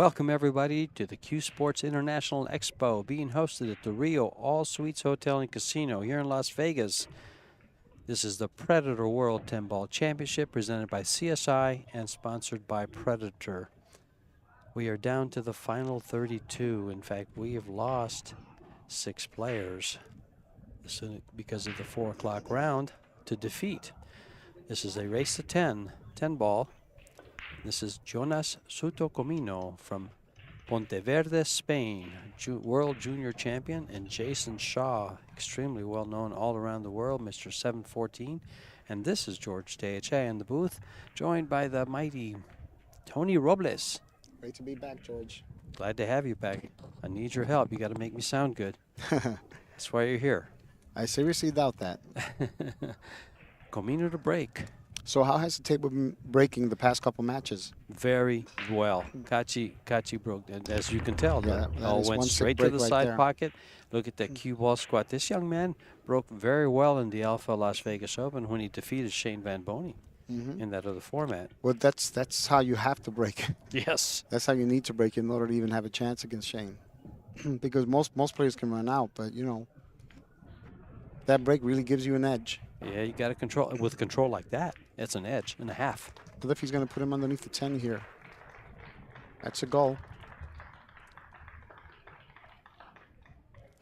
Welcome everybody to the CueSports International Expo being hosted at the Rio All Suites Hotel and Casino here in Las Vegas. This is the Predator World 10-Ball Championship presented by CSI and sponsored by Predator. We are down to the final 32. In fact, we have lost 6 players because of the 4 o'clock round to defeat. This is a race to 10-ball. This is Jonas SOUTO Comino from Ponteverde, Spain, world junior champion, and Jason Shaw, extremely well known all around the world, Mr. 714. And this is George Teache in the booth, joined by the mighty Tony Robles. Great to be back, George. Glad to have you back. I need your help. You got to make me sound good. That's why you're here. I seriously doubt that. Comino to break. So how has the table been breaking the past couple matches? Very well. Kachi broke, and as you can tell, that all went straight to the side pocket. Look at that cue ball squat. This young man broke very well in the Alpha Las Vegas Open when he defeated Shane Van Boney in that other format. Well, that's how you have to break. Yes. That's how you need to break in order to even have a chance against Shane. Because most players can run out, but you know, that break really gives you an edge. Yeah, you got to control with control like that. It's an edge and a half. But if he's going to put him underneath the 10 here, that's a goal.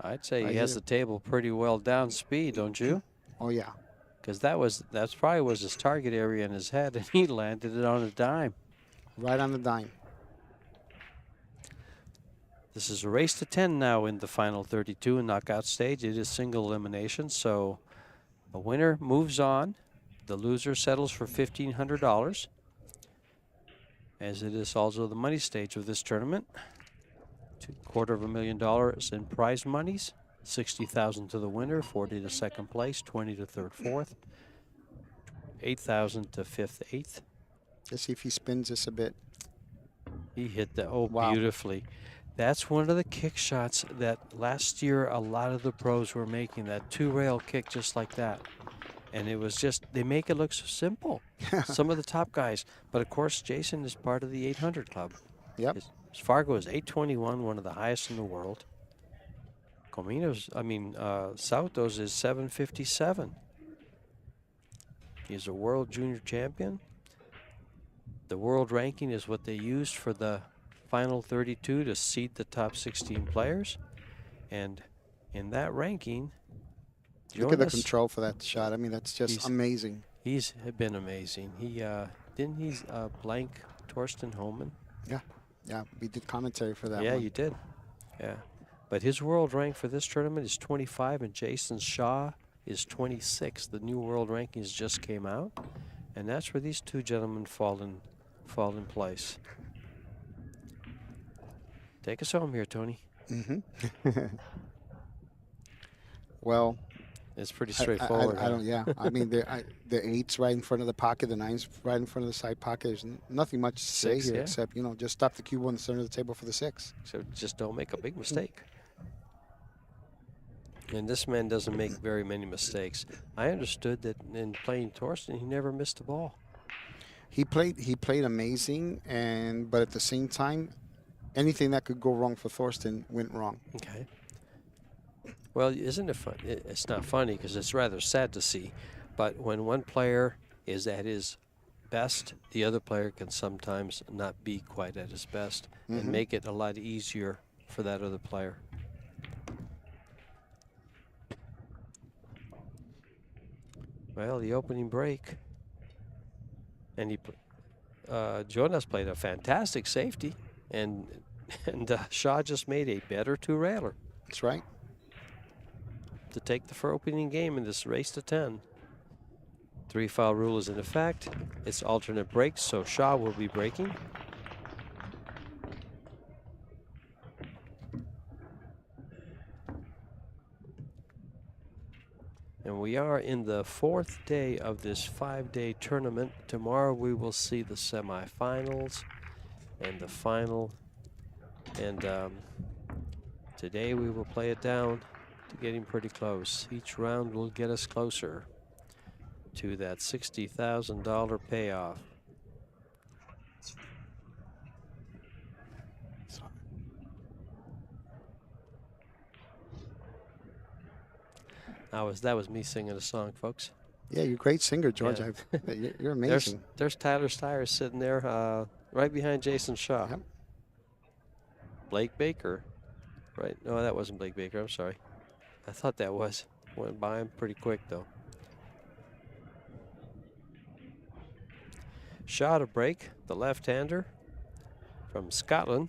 I'd say he has the table pretty well down speed, don't you? Oh yeah. Because that's probably was his target area in his head, and he landed it on a dime. Right on the dime. This is a race to 10 now in the final 32 knockout stage. It is single elimination, so the winner moves on. The loser settles for $1,500, as it is also the money stage of this tournament. $250,000 in prize monies, $60,000 to the winner, $40,000 to second place, $20,000 to third, fourth, $8,000 to fifth, eighth. Let's see if he spins this a bit. He hit that beautifully. That's one of the kick shots that last year a lot of the pros were making, that 2-rail kick just like that. And it was just, they make it look so simple, some of the top guys. But, of course, Jason is part of the 800 club. Yep. His Fargo is 821, one of the highest in the world. SOUTO's is 757. He's a world junior champion. The world ranking is what they used for the final 32 to seed the top 16 players. And in that ranking, look at the control for that shot. I mean, that's just amazing. He's been amazing. He didn't blank Torsten Homan? Yeah, we did commentary for that. Yeah, one. You did. Yeah, but his world rank for this tournament is 25, and Jason Shaw is 26. The new world rankings just came out, and that's where these two gentlemen fall in place. Take us home here, Tony. Well, it's pretty straightforward. I don't. Yeah, I mean, the 8's right in front of the pocket, the 9's right in front of the side pocket. There's nothing much to say here except, you know, just stop the cue in the center of the table for the 6. So just don't make a big mistake. And this man doesn't make very many mistakes. I understood that in playing Torsten, he never missed a ball. He played amazing, but at the same time, anything that could go wrong for Thorsten went wrong. Okay. Well, isn't it fun? It's not funny because it's rather sad to see. But when one player is at his best, the other player can sometimes not be quite at his best and make it a lot easier for that other player. Well, the opening break. And Jonas played a fantastic safety, and Shaw just made a better 2-railer. That's right. To take the opening game in this race to 10. 3-foul rule is in effect. It's alternate breaks, so Shaw will be breaking. And we are in the 4th day of this 5-day tournament. Tomorrow we will see the semifinals and the final. And today we will play it down to getting pretty close. Each round will get us closer to that $60,000 payoff. That was me singing a song, folks. Yeah, you're a great singer, George. Yeah. You're amazing. There's Tyler Stires sitting there, right behind Jason Shaw. Yep. Blake Baker, right? No, that wasn't Blake Baker. I'm sorry. I thought that was. Went by him pretty quick, though. Shaw to break, the left-hander from Scotland.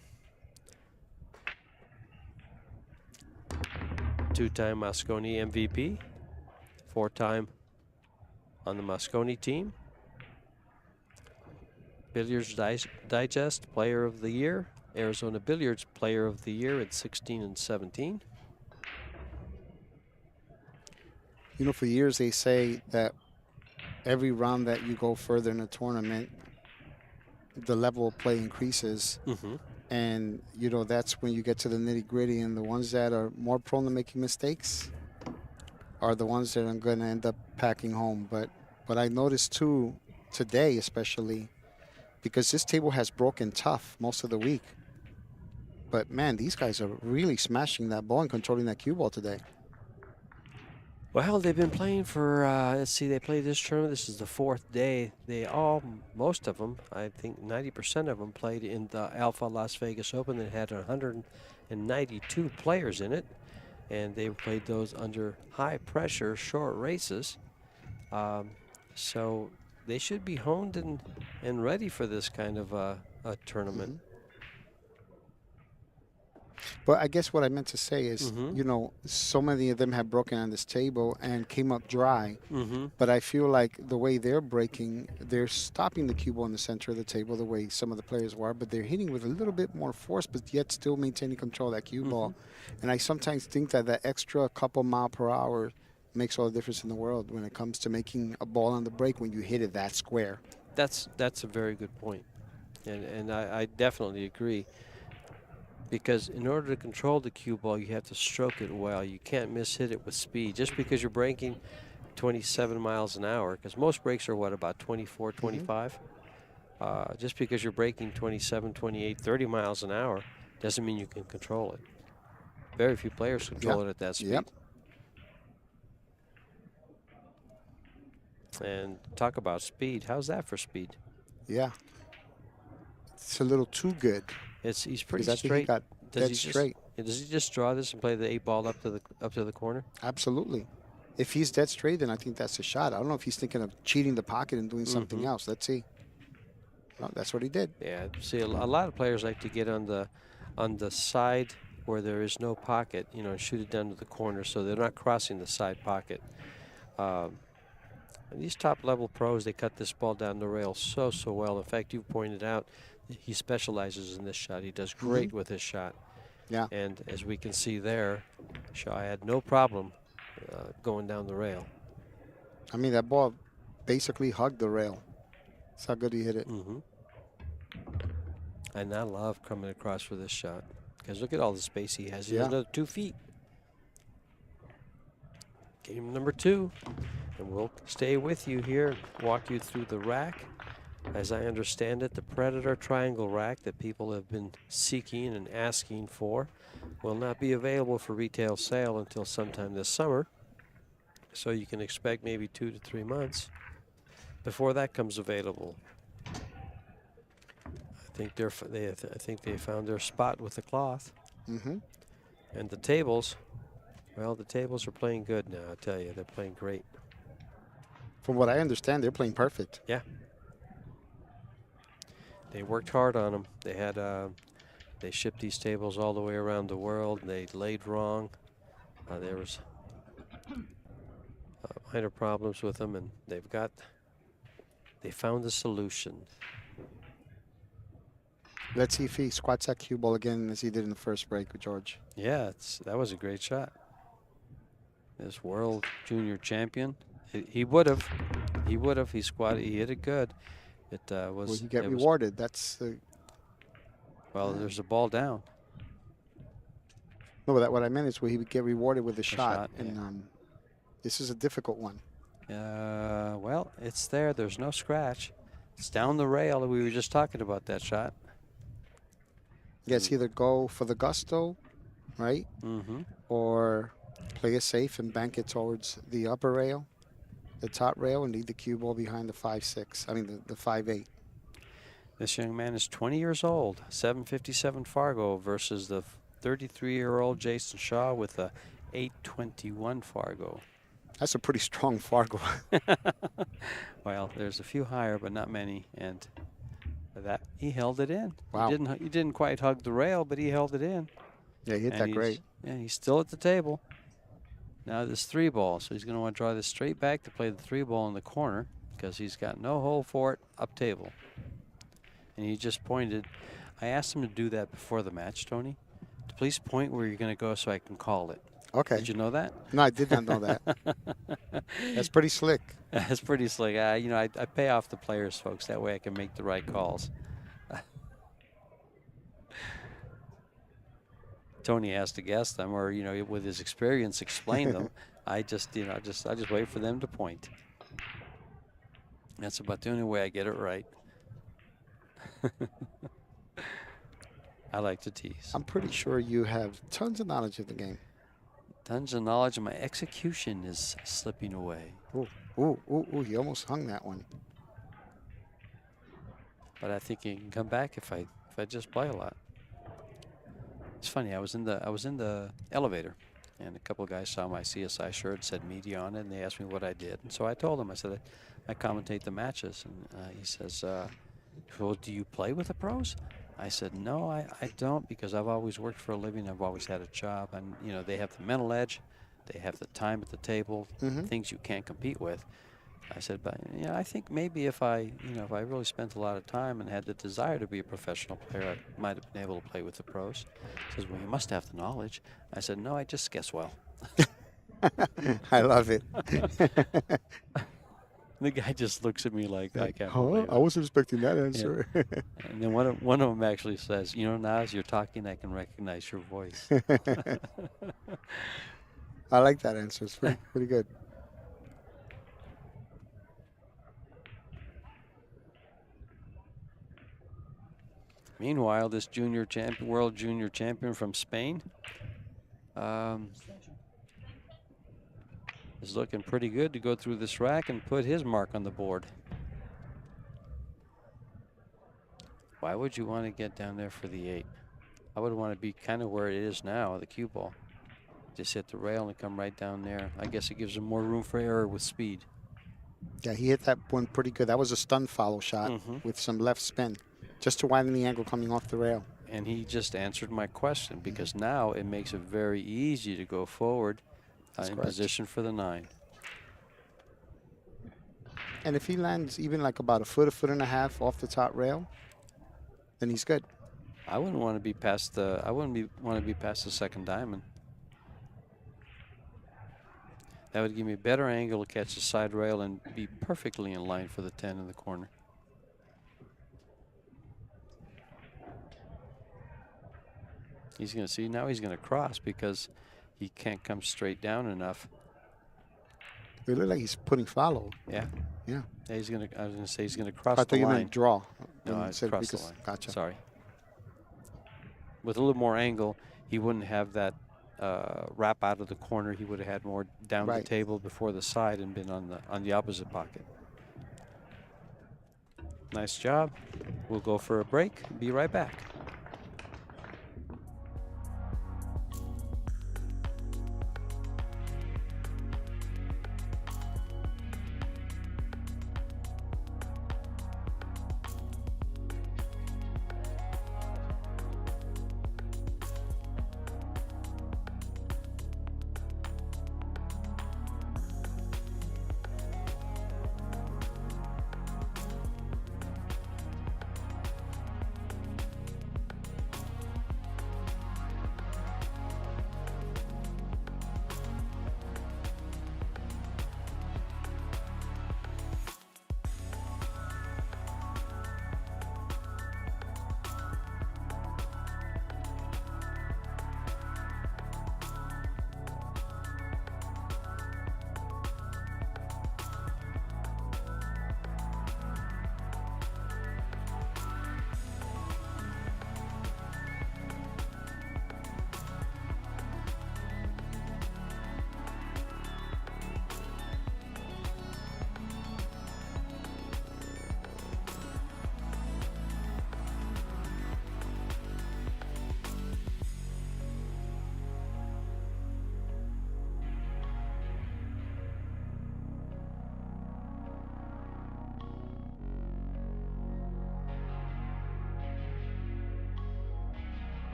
Two-time Mosconi MVP. Four-time on the Mosconi team. Billiards Digest Player of the Year. Arizona Billiards Player of the Year at 16 and 17. You know, for years they say that every round that you go further in a tournament, the level of play increases. And, you know, that's when you get to the nitty-gritty, and the ones that are more prone to making mistakes are the ones that are going to end up packing home. But I noticed, too, today especially, because this table has broken tough most of the week. But, man, these guys are really smashing that ball and controlling that cue ball today. Well, they've been playing for, let's see, they played this tournament. This is the fourth day. Most of them, I think 90% of them played in the Alpha Las Vegas Open that had 192 players in it. And they played those under high pressure, short races. So they should be honed and ready for this kind of a tournament. But I guess what I meant to say is, you know, so many of them have broken on this table and came up dry. But I feel like the way they're breaking, they're stopping the cue ball in the center of the table the way some of the players were, but they're hitting with a little bit more force, but yet still maintaining control of that cue ball. And I sometimes think that that extra couple mile per hour makes all the difference in the world when it comes to making a ball on the break when you hit it that square. That's a very good point. And I definitely agree. Because in order to control the cue ball, you have to stroke it well. You can't miss-hit it with speed. Just because you're breaking 27 miles an hour, because most breaks are, what, about 24, 25? Just because you're breaking 27, 28, 30 miles an hour doesn't mean you can control it. Very few players control it at that speed. And talk about speed. How's that for speed? Yeah. It's a little too good. He's pretty straight. Does he just draw this and play the 8-ball up to the corner? Absolutely. If he's dead straight, then I think that's a shot. I don't know if he's thinking of cheating the pocket and doing something else. Let's see. Well, that's what he did. Yeah. See, a lot of players like to get on the side where there is no pocket, you know, and shoot it down to the corner, so they're not crossing the side pocket. These top-level pros, they cut this ball down the rail so well. In fact, you pointed out, he specializes in this shot. He does great with his shot. Yeah. And as we can see there, Shaw had no problem going down the rail. I mean, that ball basically hugged the rail. That's how good he hit it. And I love coming across for this shot. Because look at all the space he has. He has another 2 feet. Game number 2. And we'll stay with you here, walk you through the rack. As I understand it, the Predator triangle rack that people have been seeking and asking for will not be available for retail sale until sometime this summer. So you can expect maybe 2 to 3 months before that comes available. I think they found their spot with the cloth. And the tables, well, the tables are playing good now. I tell you, they're playing great. From what I understand, they're playing perfect. Yeah. They worked hard on them. They had they shipped these tables all the way around the world. And they laid wrong. There was minor problems with them, and they found the solution. Let's see if he squats that cue ball again as he did in the first break with George. Yeah, that was a great shot. This world junior champion, he would have. He squatted. He hit it good. It was. Well, he get rewarded. That's the. Well, there's a ball down. No, but what I meant is where he would get rewarded with a shot, and this is a difficult one. Well, it's there. There's no scratch. It's down the rail. We were just talking about that shot. Yes, either go for the gusto, right? Or Play it safe and bank it towards the upper rail, the top rail, and leave the cue ball behind the 5-6. I mean, the 5-8. This young man is 20 years old, 757 Fargo versus the 33-year-old Jason Shaw with a 821 Fargo. That's a pretty strong Fargo. Well, there's a few higher, but not many, and that he held it in. Wow. He didn't quite hug the rail, but he held it in. Yeah, he hit that great. Yeah, he's still at the table. Now this 3-ball, so he's going to want to draw this straight back to play the 3-ball in the corner because he's got no hole for it up table. And he just pointed. I asked him to do that before the match, Tony. To please point where you're going to go so I can call it. Okay. Did you know that? No, I did not know that. That's pretty slick. That's pretty slick. You know, I pay off the players, folks. That way I can make the right calls. Tony has to guess them, or you know, with his experience, explain them. I just wait for them to point. That's about the only way I get it right. I like to tease. I'm pretty sure you have tons of knowledge of the game. Tons of knowledge, and my execution is slipping away. Ooh, he almost hung that one. But I think he can come back if I just play a lot. It's funny. I was in the elevator, and a couple of guys saw my CSI shirt, said media on it, and they asked me what I did. And so I told them, I said, I commentate the matches. And he says, well, do you play with the pros? I said, no, I don't, because I've always worked for a living. I've always had a job. And, you know, they have the mental edge. They have the time at the table, things you can't compete with. I said, but yeah, I think maybe if I really spent a lot of time and had the desire to be a professional player, I might have been able to play with the pros. He says, well, you must have the knowledge. I said, no, I just guess well. I love it. The guy just looks at me like, I can't believe it. I wasn't expecting that answer. Yeah. And then one of them actually says, you know, now as you're talking, I can recognize your voice. I like that answer. It's pretty good. Meanwhile, this world junior champion from Spain is looking pretty good to go through this rack and put his mark on the board. Why would you want to get down there for the 8? I would want to be kind of where it is now, the cue ball. Just hit the rail and come right down there. I guess it gives him more room for error with speed. Yeah, he hit that one pretty good. That was a stun follow shot with some left spin, just to widen the angle coming off the rail. And he just answered my question, because now it makes it very easy to go forward in position for the 9. And if he lands even like about a foot and a half off the top rail, then he's good. I wouldn't want to be past the. I wouldn't want to be past the second diamond. That would give me a better angle to catch the side rail and be perfectly in line for the 10 in the corner. He's going to see now. He's going to cross because he can't come straight down enough. It looked like he's putting follow. Yeah. Yeah. Yeah, he's going to. I was going to say he's going to cross I the thought you line. meant draw. No, I crossed the line. Gotcha. Sorry. With a little more angle, he wouldn't have that wrap out of the corner. He would have had more down the table before the side and been on the opposite pocket. Nice job. We'll go for a break. Be right back.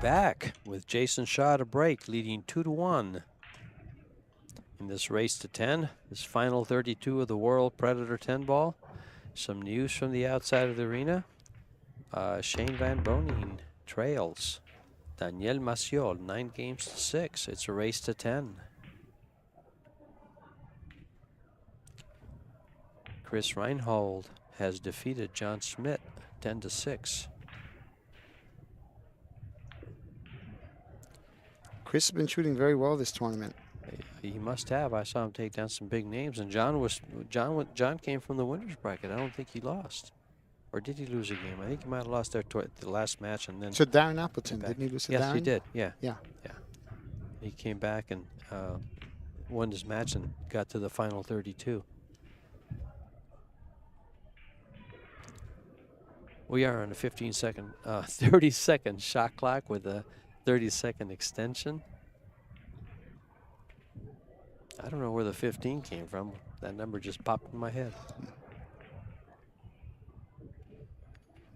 back with Jason Shaw to break, leading 2-1 in this race to 10. This final 32 of the World Predator 10 ball. Some news from the outside of the arena. Shane Van Boning trails Daniel Maciol 9 games to 6. It's a race to 10. Chris Reinhold has defeated John Schmidt 10 to 6. Chris has been shooting very well this tournament. He must have. I saw him take down some big names, and John came from the winners bracket. I don't think he lost, or did he lose a game? I think he might have lost there the last match, and then. So Darren Appleton, didn't he lose to Darren? Yes, he did. Yeah. Yeah. Yeah. He came back and won his match and got to the final 32. We are on a 30-second shot clock with a 30-second extension. I don't know where the 15 came from. That number just popped in my head.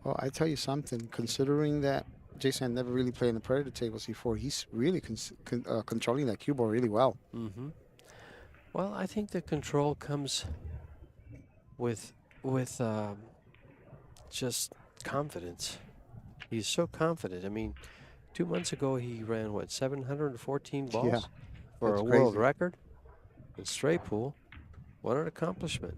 Well, I tell you something, considering that Jason had never really played in the Predator tables before, he's really controlling that cue ball really well. Mm-hmm. Well, I think the control comes with just confidence. He's so confident. I mean, 2 months ago he ran, what, 714 balls? Yeah, for a that's world crazy. record in straight pool. What an accomplishment.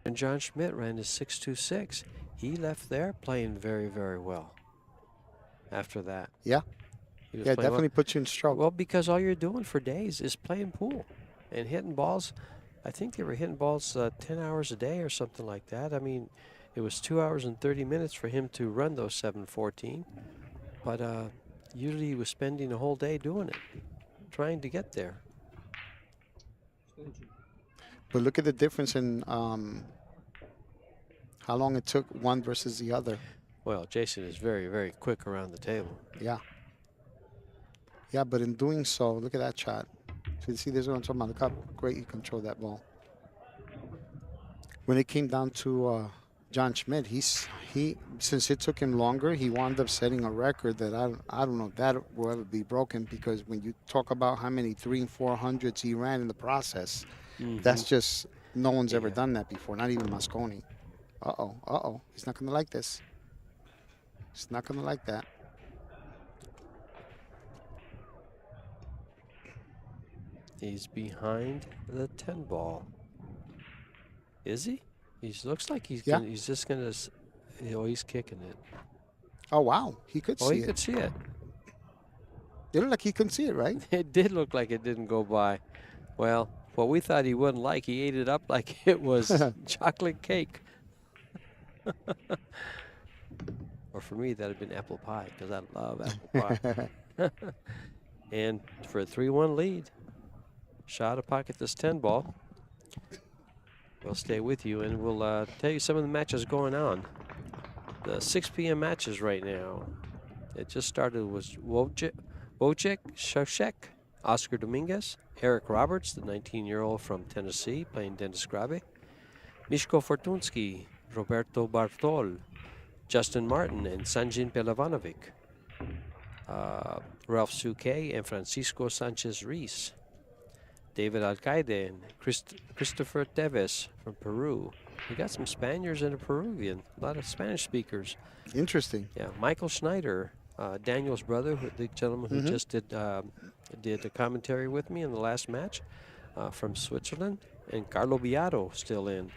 And John Schmidt ran his 6.26. He left there playing very, very well after that. Yeah. He was Yeah, playing definitely puts you in stroke. well, because all you're doing for days is playing pool and hitting balls. I think they were hitting balls 10 hours a day or something like that. I mean, it was 2 hours and 30 minutes for him to run those 714. But usually he was spending a whole day doing it, trying to get there. But look at the difference in how long it took one versus the other. Well, Jason is very, very quick around the table. Yeah. Yeah, but in doing so, look at that shot. So you see, this is what I'm talking about. Look how great he controlled that ball. When it came down to John Schmidt, since it took him longer, he wound up setting a record that I don't know if that will ever be broken, because when you talk about how many 300s and 400s he ran in the process, that's just, no one's ever done that before, not even Mosconi. Uh-oh. He's not going to like this. He's not going to like that. He's behind the 10 ball. Is he? He looks like he's Yeah. he's just going to, he's kicking it. Oh, wow. He could see Oh, he it. could see it. It looked like he couldn't see it, right? It did look like it didn't go by. Well, what we thought he wouldn't like, he ate it up like it was chocolate cake. Or for me, that had been apple pie, because I love apple pie. And for a 3-1 lead, shot to pocket this 10 ball. We'll stay with you, and we'll tell you some of the matches going on. The 6 p.m. matches right now. It just started was Wojciech Shashek, Oscar Dominguez, Eric Roberts, the 19-year-old from Tennessee, playing Dennis Grabe, Miško Fortunski, Roberto Bartol, Justin Martin, and Sanjin Pelavanovic, Ralph Suke and Francisco Sanchez Reis, David Alcaide and Christopher Teves from Peru. We got some Spaniards and a Peruvian, a lot of Spanish speakers. Interesting. Yeah, Michael Schneider, Daniel's brother, the gentleman who just did the commentary with me in the last match, from Switzerland, and Carlo Biado still in.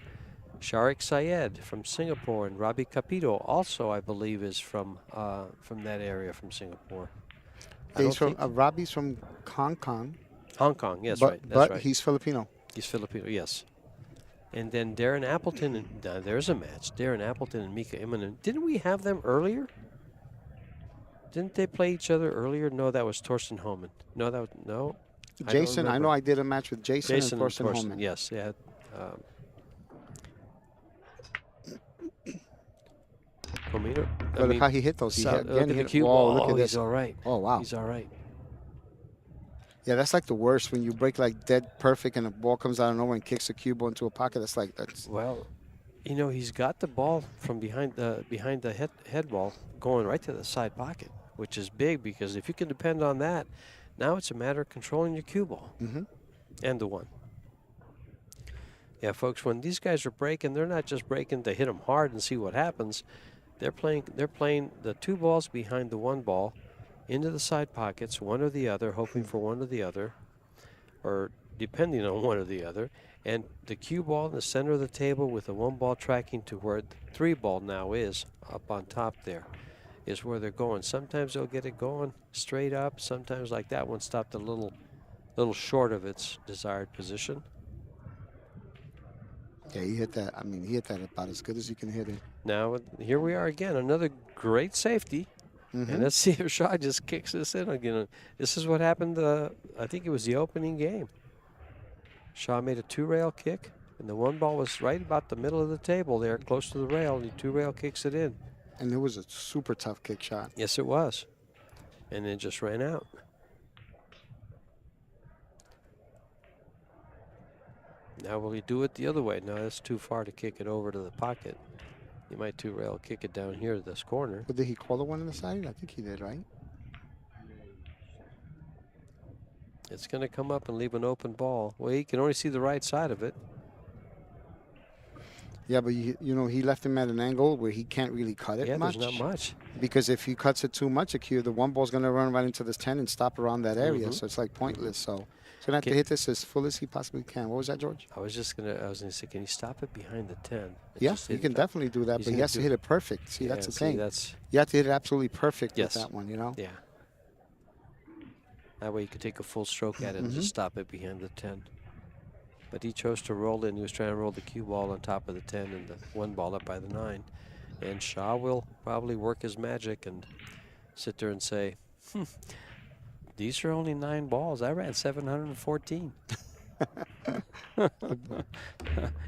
Sharik Syed from Singapore, and Robbie Capito also, I believe, is from that area, from Singapore. He's from, Robbie's from Hong Kong. Hong Kong, yes, but, right. That's but right. he's Filipino. He's Filipino, yes. And then Darren Appleton, and there's a match. Darren Appleton and Mika Immonen. Didn't we have them earlier? Didn't they play each other earlier? No, that was Torsten Homan. No, that was, no. Jason, I know I did a match with Jason and Torsten Torsten, Homan. yes, yeah. Comino, But look how he hit those. look at the hit, cue. whoa, Oh, look at he's this. all right. Oh, wow. He's all right. Yeah, that's like the worst, when you break like dead perfect and the ball comes out of nowhere and kicks the cue ball into a pocket. That's like, that's. Well, You know, he's got the ball from behind the head ball going right to the side pocket, which is big because if you can depend on that, now it's a matter of controlling your cue ball and the one. Yeah, folks, when these guys are breaking, they're not just breaking to hit them hard and see what happens. They're playing the two balls behind the one ball into the side pockets, one or the other, hoping for one or the other, or depending on one or the other. And the cue ball in the center of the table with the one ball tracking to where the three ball now is up on top there is where they're going. Sometimes they'll get it going straight up. Sometimes like that one stopped a little short of its desired position. Yeah, he hit that. I mean, he hit that about as good as you can hit it. Now, here we are again, another great safety. And let's see if Shaw just kicks this in again. This is what happened, I think it was the opening game. Shaw made a two-rail kick, and the one ball was right about the middle of the table there, close to the rail, and he two-rail kicks it in. And it was a super tough kick shot. Yes, it was. And it just ran out. Now will he do it the other way? No, that's too far to kick it over to the pocket. He might two-rail kick it down here to this corner. But did he call the one on the side? I think he did, right? It's going to come up and leave an open ball. Well, he can only see the right side of it. Yeah, but you know, he left him at an angle where he can't really cut it much. Yeah, there's not much. Because if he cuts it too much, the one ball's going to run right into this 10 and stop around that area. So it's like pointless. So he's going to have to hit this as full as he possibly can. What was that, George? I was gonna say, can he stop it behind the 10? Yes, he can definitely do that, but he has to hit it perfect. See, that's the thing. You have to hit it absolutely perfect with that one, you know? Yeah. That way you could take a full stroke at it and just stop it behind the 10. But he chose to roll in. He was trying to roll the cue ball on top of the 10 and the one ball up by the 9. And Shaw will probably work his magic and sit there and say, these are only 9 balls. I ran 714.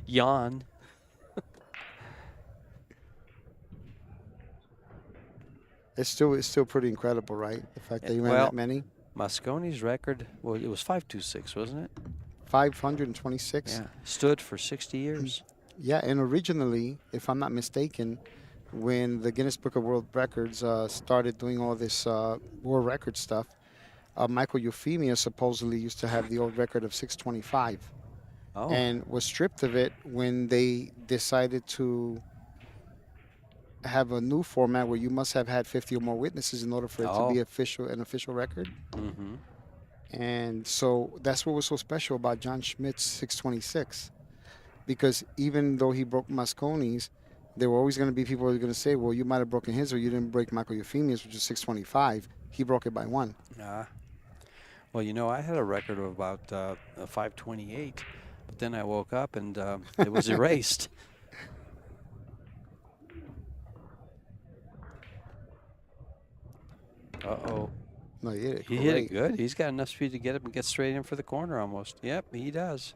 Yawn. It's still pretty incredible, right? The fact that he ran that many. Mosconi's record, well, it was 526, wasn't it? 526. Yeah, stood for 60 years. Yeah, and originally, if I'm not mistaken, when the Guinness Book of World Records started doing all this world record stuff, Michael Euphemia supposedly used to have the old record of 625 and was stripped of it when they decided to have a new format where you must have had 50 or more witnesses in order for it to be an official record. And so that's what was so special about John Schmidt's 626, because even though he broke Mosconi's, there were always going to be people who were going to say, well, you might have broken his or you didn't break Michael Euphemia's, which is 625. He broke it by 1. Well, you know, I had a record of about 528, but then I woke up and it was erased. Uh-oh. No, he hit it. He hit it good. He's got enough speed to get up and get straight in for the corner almost. Yep, he does.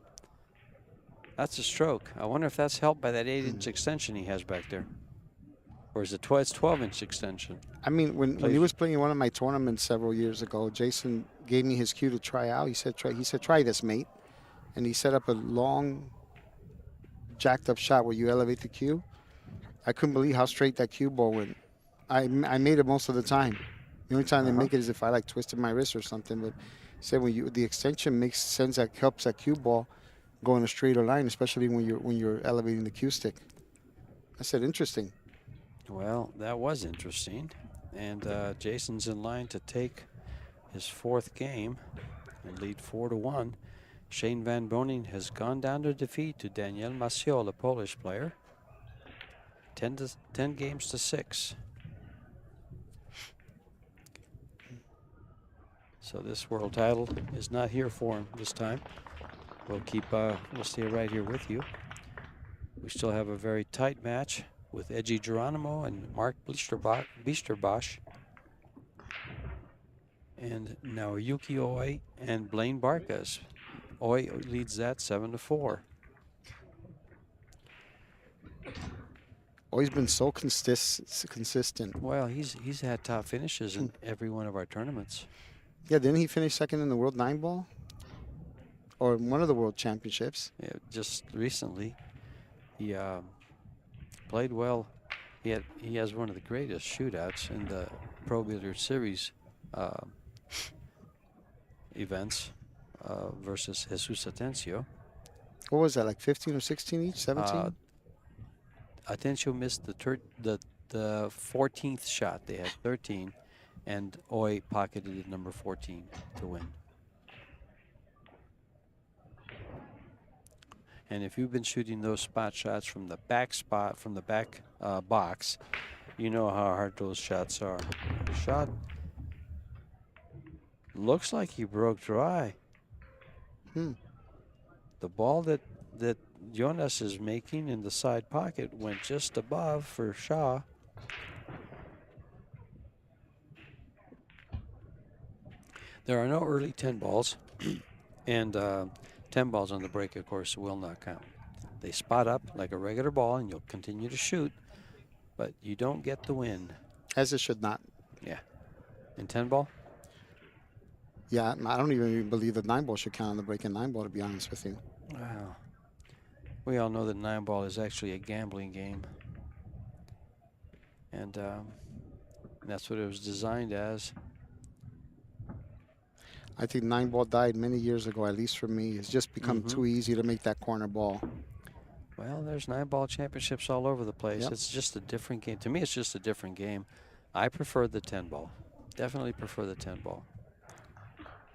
That's a stroke. I wonder if that's helped by that 8-inch extension he has back there. Or is it it's 12-inch extension? I mean, when he was playing one of my tournaments several years ago, Jason gave me his cue to try out. He said, try this, mate. And he set up a long, jacked up shot where you elevate the cue. I couldn't believe how straight that cue ball went. I made it most of the time. The only time they make it is if I like twisted my wrist or something. But he said the extension helps that cue ball go in a straighter line, especially when you're elevating the cue stick. I said, interesting. Well, that was interesting. And Jason's in line to take his 4th game and lead 4-1. Shane Van Boning has gone down to defeat to Daniel Maciol, a Polish player. 10 games to 6. So this world title is not here for him this time. We'll stay right here with you. We still have a very tight match with Edgy Geronimo and Mark Bisterbosch. And now Yuki Oi and Blaine Barkas. Oi leads that 7-4. Oi's been so consistent. Well, he's had top finishes in every one of our tournaments. Yeah, didn't he finish second in the World 9-ball? Or one of the World Championships? Yeah, just recently. He played well. He has one of the greatest shootouts in the Pro Billiard Series events versus Jesus Atencio. What was that, like 15 or 16 each? 17? Atencio missed the 14th shot. They had 13, and Oy pocketed number 14 to win. And if you've been shooting those spot shots from the back box, you know how hard those shots are. The shot looks like he broke dry. The ball that Jonas is making in the side pocket went just above for Shaw. There are no early 10 balls, and 10 balls on the break, of course, will not count. They spot up like a regular ball, and you'll continue to shoot, but you don't get the win. As it should not. Yeah. In 10 ball? Yeah, I don't even believe that 9 ball should count on the break in 9 ball, to be honest with you. Wow. We all know that 9 ball is actually a gambling game. And that's what it was designed as. I think 9 ball died many years ago, at least for me. It's just become too easy to make that corner ball. Well, there's 9 ball championships all over the place. Yep. It's just a different game. To me, it's just a different game. I prefer the 10 ball. Definitely prefer the 10 ball.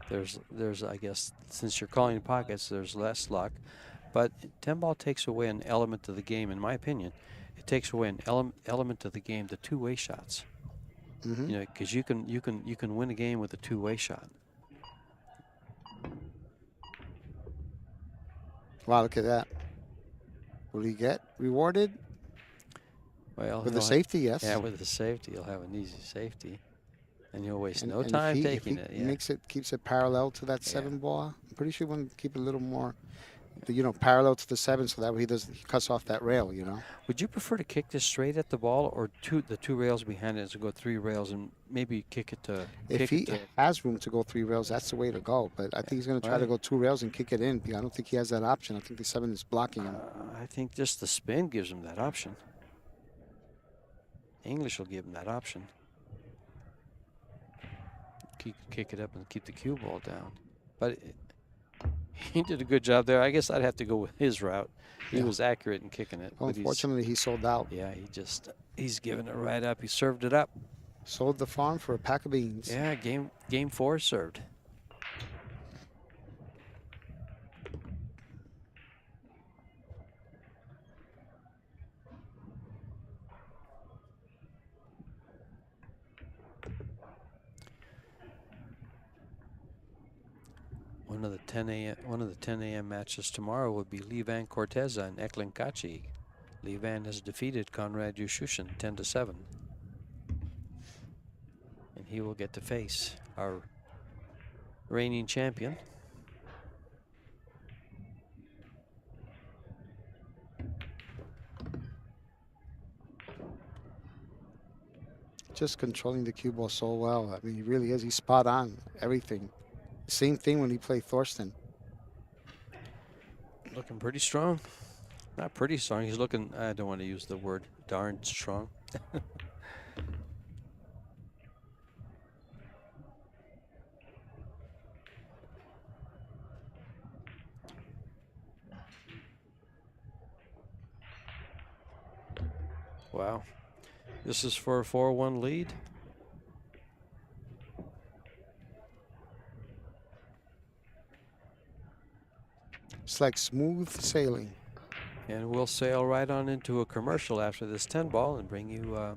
There's I guess, since you're calling pockets, there's less luck. But 10 ball takes away an element of the game, in my opinion. It takes away an element of the game, the two-way shots. You know, because you can win a game with a two-way shot. Wow, look at that. Will he get rewarded? Well, with the safety, yes. Yeah, with the safety, you'll have an easy safety, and you'll waste no and time if taking he it. Yeah. Keeps it parallel to that 7 ball. I'm pretty sure he want to keep it a little more, parallel to the 7, so that way he cuts off that rail. Would you prefer to kick this straight at the ball, or the two rails behind it to go 3 rails and maybe kick it to? If he has room to go 3 rails, that's the way to go. But I think he's going to try to go 2 rails and kick it in. I don't think he has that option. I think the 7 is blocking him. I think just the spin gives him that option. English will give him that option. Kick it up and keep the cue ball down. But he did a good job there. I guess I'd have to go with his route. He was accurate in kicking it. Well, unfortunately, he sold out. Yeah, he's giving it right up. He served it up. Sold the farm for a pack of beans. Yeah, game 4 served. One of the 10 a.m. matches tomorrow would be Livan Corteza and Eklund Kachi. Livan has defeated Konrad Yushushin 10-7. And he will get to face our reigning champion. Just controlling the cue ball so well. I mean, he really is. He's spot on everything. Same thing when he played Thorsten. Looking pretty strong. Not pretty strong. He's looking, I don't want to use the word darn strong. Wow. This is for a 4-1 lead. It's like smooth sailing. And we'll sail right on into a commercial after this 10 ball and bring you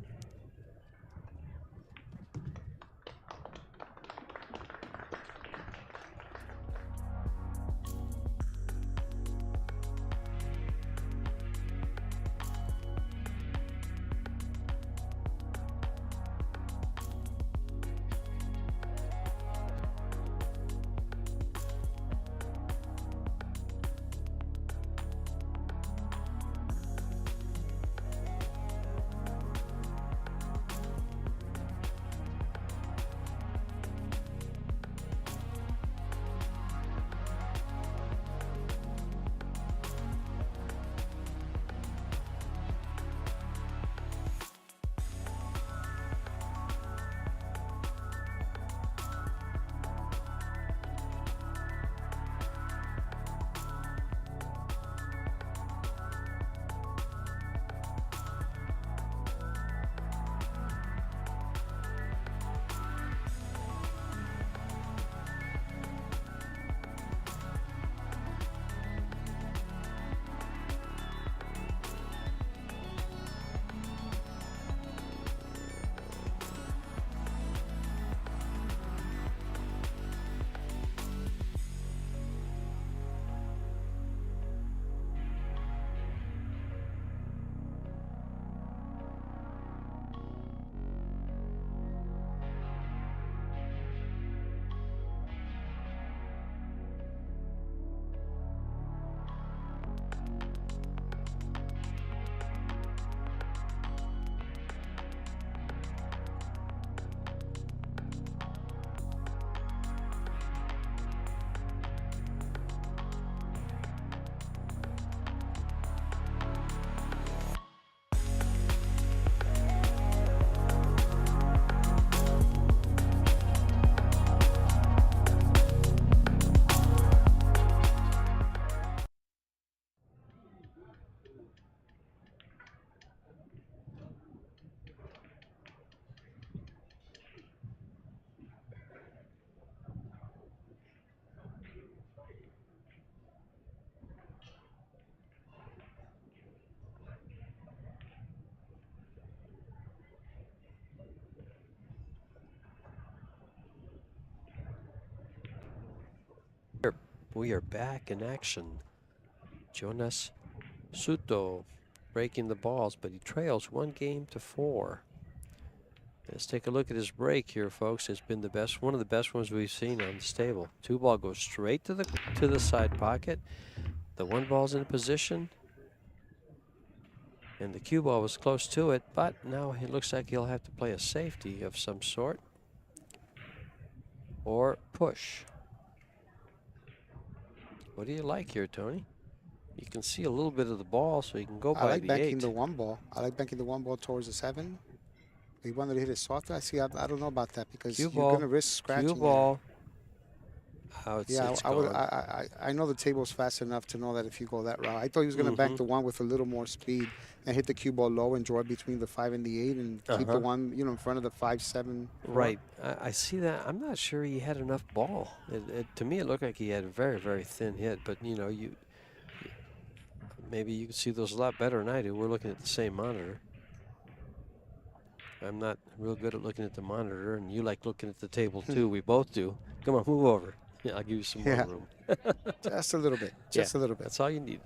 we are back in action. Jonas SOUTO breaking the balls, but he trails 1-4. Let's take a look at his break here, folks. It's been the best, one of the best ones we've seen on this table. 2 ball goes straight to the side pocket. The 1 ball's in position, and the cue ball was close to it, but now it looks like he'll have to play a safety of some sort or push. What do you like here, Tony? You can see a little bit of the ball, so you can go I by like the banking 8. the 1 ball. I like banking the 1 ball towards the 7. He wanted to hit it softer. I see. I don't know about that because Cue you're ball, gonna risk scratching. cue ball. It's gone. I know the table's fast enough to know that if you go that route. I thought he was gonna bank the 1 with a little more speed and hit the cue ball low and draw between the 5 and the 8 and keep the 1, in front of the 5, 7. 4. Right. I see that. I'm not sure he had enough ball. To me, it looked like he had a very, very thin hit. But maybe you can see those a lot better than I do. We're looking at the same monitor. I'm not real good at looking at the monitor, and you like looking at the table too. We both do. Come on, move over. Yeah, I'll give you some more room. Just a little bit. Just a little bit. That's all you need.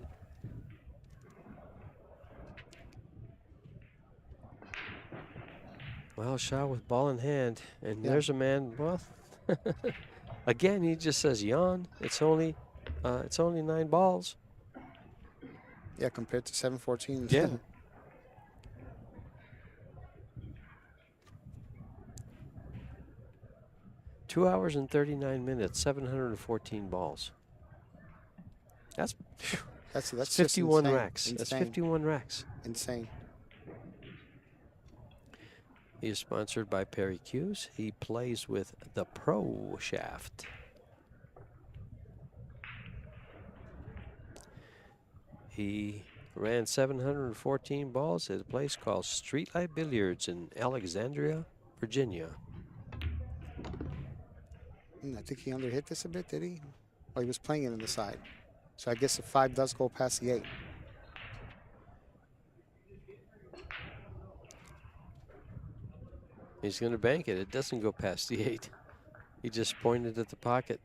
Well, shot with ball in hand, and there's a man. Well, again, he just says yawn. It's only 9 balls. Yeah, compared to 7-14. Yeah. 2 hours and 39 minutes, 714 balls. That's 51 racks. Insane. That's 51 racks. Insane. He is sponsored by Perry Cues. He plays with the Pro Shaft. He ran 714 balls at a place called Streetlight Billiards in Alexandria, Virginia. I think he underhit this a bit, did he? Oh, he was playing it on the side. So I guess the 5 does go past the 8. He's going to bank it. It doesn't go past the 8. He just pointed at the pocket.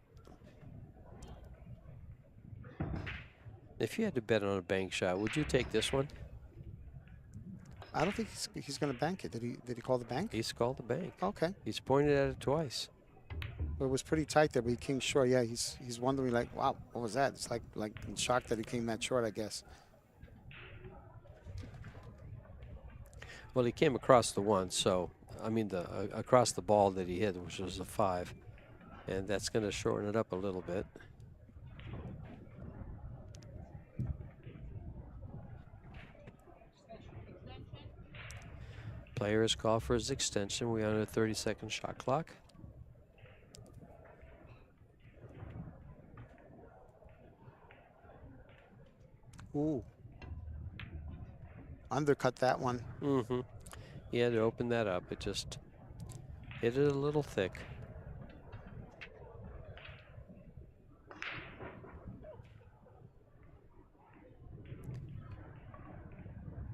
If you had to bet on a bank shot, would you take this one? I don't think he's going to bank it. Did he call the bank? He's called the bank. Okay. He's pointed at it twice. Well, it was pretty tight there, but he came short. Yeah, he's wondering like, wow, what was that? It's like in shock that he came that short, I guess. Well, he came across the 1, so I mean across the ball that he hit, which was a 5, and that's going to shorten it up a little bit. Player is called for his extension. We are on a 30-second shot clock. Ooh. Undercut that one. Mm-hmm. He had to open that up. It just hit it a little thick.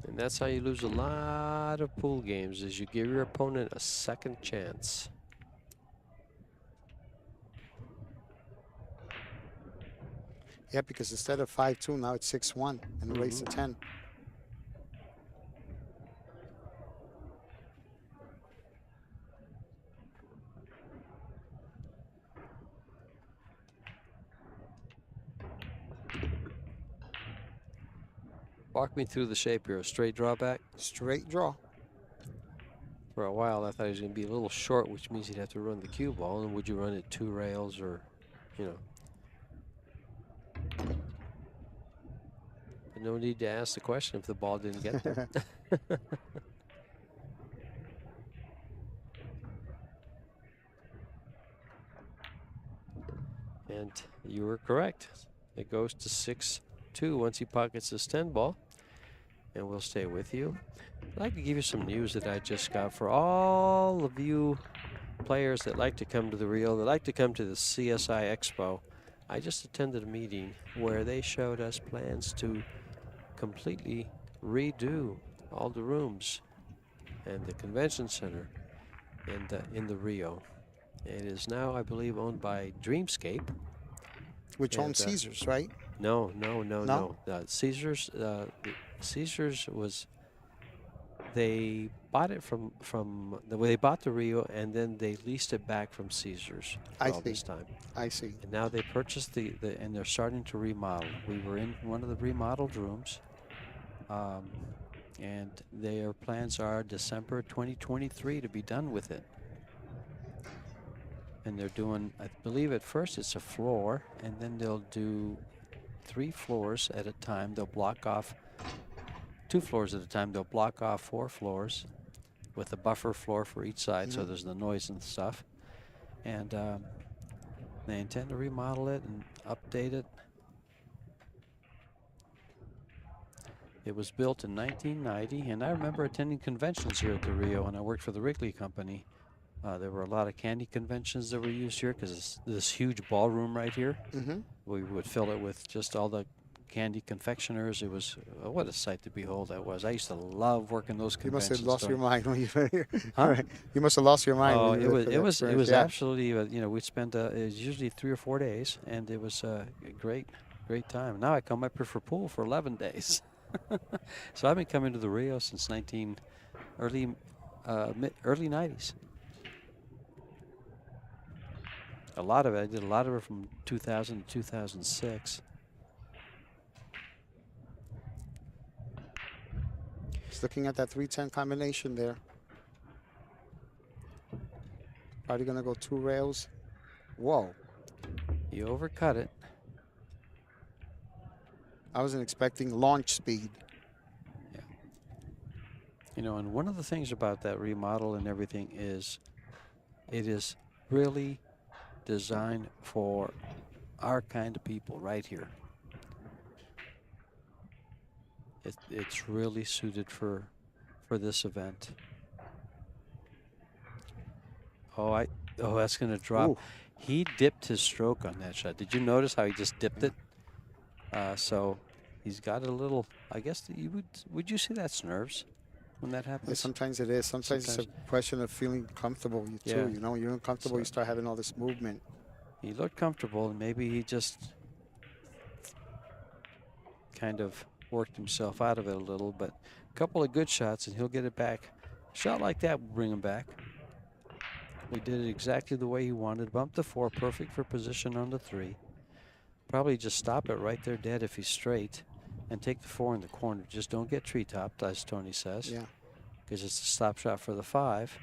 And that's how you lose a lot of pool games, is you give your opponent a second chance. Yeah, because instead of 5-2, now it's 6-1 and a race to 10. Walk me through the shape here. A straight draw back? Straight draw. For a while, I thought he was going to be a little short, which means he'd have to run the cue ball. And would you run it 2 rails or, But no need to ask the question if the ball didn't get there. And you were correct. It goes to 6-2 once he pockets this 10 ball. And we'll stay with you. I'd like to give you some news that I just got for all of you players that like to come to the Rio, that like to come to the CSI Expo. I just attended a meeting where they showed us plans to completely redo all the rooms and the convention center in the Rio. It is now, I believe, owned by Dreamscape. Which owns And, Caesars, right? No. No? Caesars was, they bought it from the way they bought the Rio, and then they leased it back from Caesars for I all see. this time. I see. And now they purchased and they're starting to remodel. We were in one of the remodeled rooms, and their plans are December 2023 to be done with it. And they're doing, I believe at first it's a floor, and then they'll do 3 floors at a time. They'll block off 2 floors at a time. They'll block off 4 floors with a buffer floor for each side, so there's the noise and stuff. And they intend to remodel it and update it. It was built in 1990, and I remember attending conventions here at the Rio when I worked for the Wrigley Company. There were a lot of candy conventions that were used here because it's this huge ballroom right here. We would fill it with just all the candy confectioners. It was what a sight to behold that was. I used to love working those You must conventions. have lost your mind when you were here. Huh? You must have lost your mind. Oh, when you it was yeah. absolutely. You know, we'd spend it was usually 3 or 4 days, and it was a great time. Now I come up here for pool for 11 days. So I've been coming to the Rio since early 90s. A lot of it. I did a lot of it from 2000 to 2006. Just looking at that 310 combination there. Probably gonna go 2 rails. Whoa. He overcut it. I wasn't expecting launch speed. Yeah. You know, and one of the things about that remodel and everything is it is really designed for our kind of people right here. It's really suited for this event. Oh, that's going to drop. Ooh. He dipped his stroke on that shot. Did you notice how he just dipped it? So he's got a little. I guess would you say that's nerves when that happens? Yeah, sometimes it is. Sometimes it's a question of feeling comfortable too. Yeah. You know, you're uncomfortable, you start having all this movement. He looked comfortable, and maybe he just kind of worked himself out of it a little. But a couple of good shots, and he'll get it back. A shot like that will bring him back. We did it exactly the way he wanted. Bump the 4, perfect for position on the 3. Probably just stop it right there dead if he's straight, and take the 4 in the corner. Just don't get tree-topped, as Tony says. Yeah. Because it's a stop shot for the 5.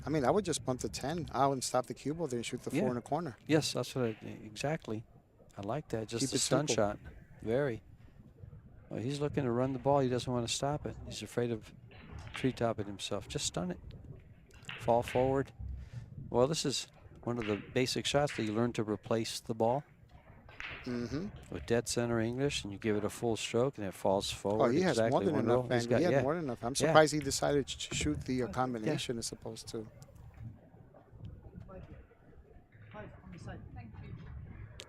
I mean, I would just bunt the 10 out and stop the cue ball, then shoot the 4 in the corner. Yes, that's what exactly. I like that. Just Keep a it stun simple. shot. Very. Well, he's looking to run the ball. He doesn't want to stop it. He's afraid of tree-topping himself. Just stun it. Fall forward. Well, this is one of the basic shots that you learn to replace the ball. With dead center English, and you give it a full stroke, and it falls forward. Oh, he has more than enough. He had more than enough. I'm surprised he decided to shoot the combination as opposed to.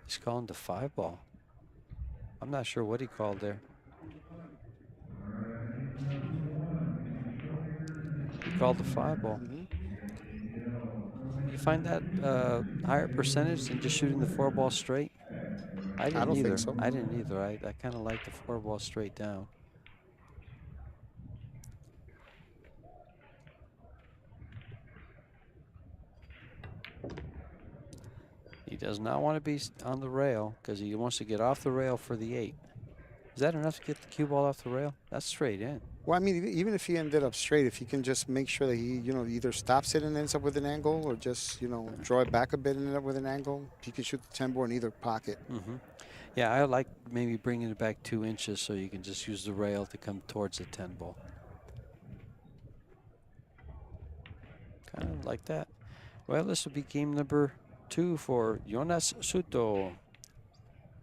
He's calling the 5 ball. I'm not sure what he called there. He called the 5 ball. You find that higher percentage than just shooting the 4 ball straight? I didn't don't either. think so. I didn't either. I kind of like the 4 ball straight down. He does not want to be on the rail because he wants to get off the rail for the 8. Is that enough to get the cue ball off the rail? That's straight in. Well, I mean, even if he ended up straight, if he can just make sure that he, either stops it and ends up with an angle, or just, draw it back a bit and end up with an angle, he can shoot the 10 ball in either pocket. Yeah, I like maybe bringing it back 2 inches so you can just use the rail to come towards the 10 ball. Kind of like that. Well, this will be game number 2 for Jonas SOUTO,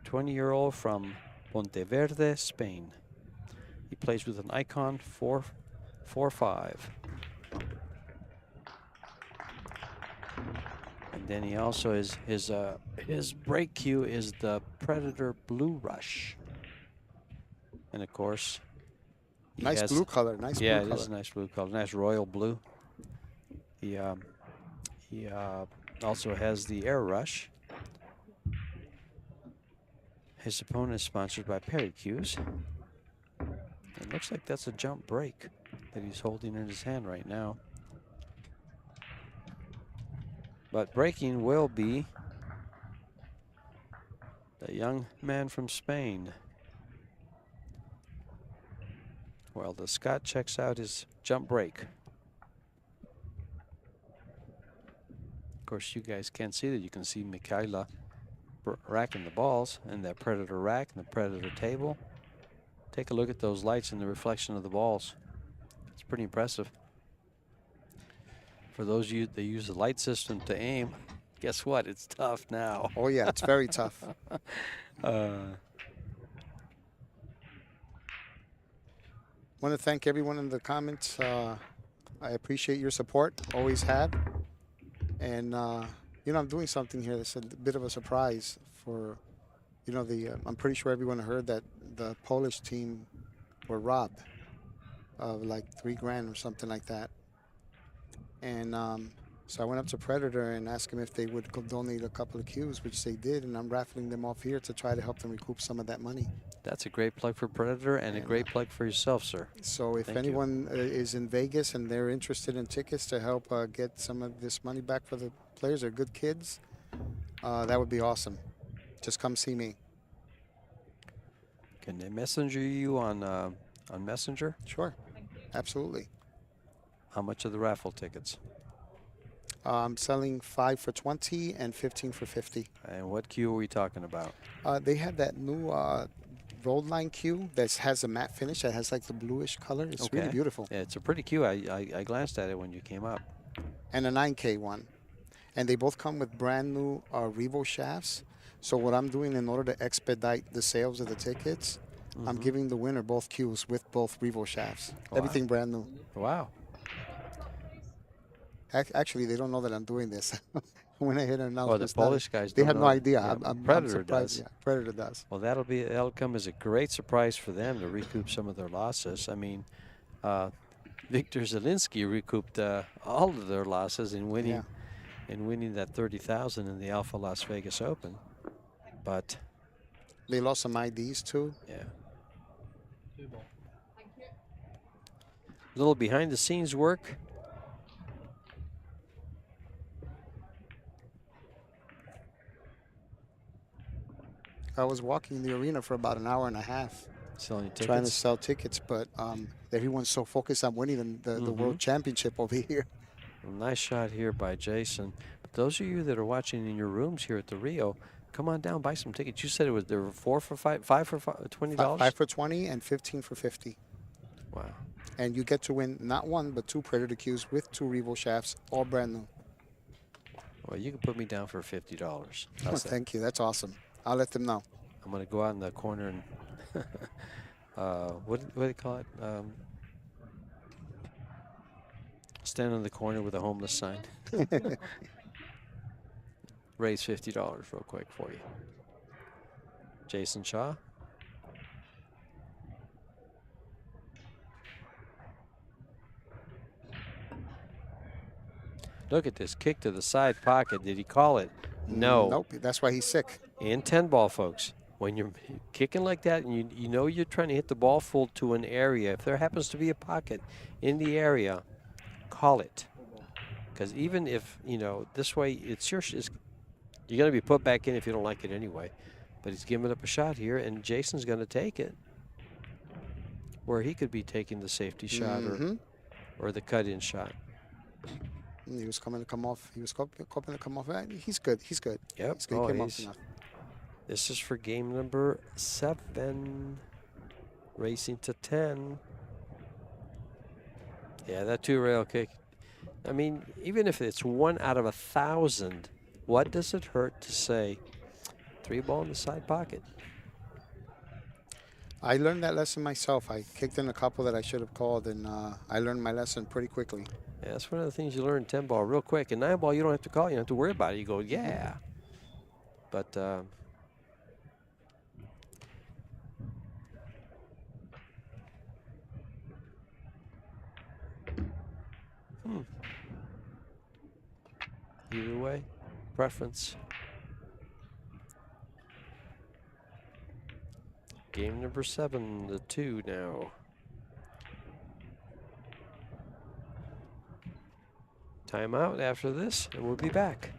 20-year-old from Monteverde, Spain. He plays with an Icon 4.45. And then he also his break cue is the Predator Blue Rush. And of course, Nice blue color. Nice blue color. Yeah, it is a nice blue color. Nice royal blue. He also has the Air Rush. His opponent is sponsored by Perry Cues. It looks like that's a jump break that he's holding in his hand right now. But breaking will be the young man from Spain. Well, the Scot checks out his jump break. Of course, you guys can't see that. You can see Michaela racking the balls and that Predator rack and the Predator table. Take a look at those lights and the reflection of the balls. It's pretty impressive. For those of you that use the light system to aim, guess what? It's tough now. Oh, yeah, it's very tough. Want to thank everyone in the comments. I appreciate your support, always have. And, you know, I'm doing something here that's a bit of a surprise for, you know, I'm pretty sure everyone heard that the Polish team were robbed of like $3,000 or something like that. And so I went up to Predator and asked them if they would donate a couple of cues, which they did, and I'm raffling them off here to try to help them recoup some of that money. That's a great plug for Predator and a great plug for yourself, sir. So if anyone is in Vegas and they're interested in tickets to help get some of this money back for the players, they're good kids, that would be awesome. Just come see me. Can they messenger you on Messenger? Sure, absolutely. How much are the raffle tickets? I'm selling 5 for 20 and 15 for 50. And what cue are we talking about? They have that new road line cue that has a matte finish that has like the bluish color. It's really beautiful. Yeah, it's a pretty cue. I glanced at it when you came up. And a 9K one. And they both come with brand new Revo shafts. So what I'm doing in order to expedite the sales of the tickets, I'm giving the winner both cues with both Revo shafts. Wow. Everything brand new. Wow. Actually, they don't know that I'm doing this. When I hit an announcement, the Polish guys they don't have know. no idea. Yeah, I'm Predator surprised. does. Yeah, Predator does. Well, that'll come as a great surprise for them to recoup some of their losses. I mean, Victor Zielinski recouped all of their losses in winning that $30,000 in the Alpha Las Vegas Open. But they lost some IDs too. Yeah. A little behind the scenes work. I was walking the arena for about an hour and a half. Selling tickets? Trying to sell tickets, but everyone's so focused on winning the World Championship over here. Nice shot here by Jason. But those of you that are watching in your rooms here at the Rio, come on down, buy some tickets. You said there were 4 for 5, 5 for $20? 5 for 20 and 15 for 50. Wow. And you get to win not 1, but 2 Predator cues with 2 Revo shafts, all brand new. Well, you can put me down for $50. Thank you. That's awesome. I'll let them know. I'm going to go out in the corner and what do they call it? Stand on the corner with a homeless sign. Raise $50 real quick for you. Jason Shaw. Look at this kick to the side pocket. Did he call it? No. Nope. That's why he's sick. In 10 ball, folks. When you're kicking like that and you know you're trying to hit the ball full to an area, if there happens to be a pocket in the area, call it. Because even if, you know, this way it's you're going to be put back in if you don't like it anyway. But he's giving up a shot here, and Jason's going to take it. Where he could be taking the safety shot or the cut-in shot. He was coming to come off. He was hoping to come off. He's good. He's good. Yep. He's good. Came off enough. This is for game number 7. Racing to 10. Yeah, that 2-rail kick. I mean, even if it's 1 out of 1,000, what does it hurt to say 3 ball in the side pocket? I learned that lesson myself. I kicked in a couple that I should have called, and I learned my lesson pretty quickly. Yeah, that's one of the things you learn in 10 ball real quick. In 9 ball, you don't have to call. You don't have to worry about it. You go, yeah. But either way, preference. Game number 7, the 2 now. Timeout after this, and we'll be back.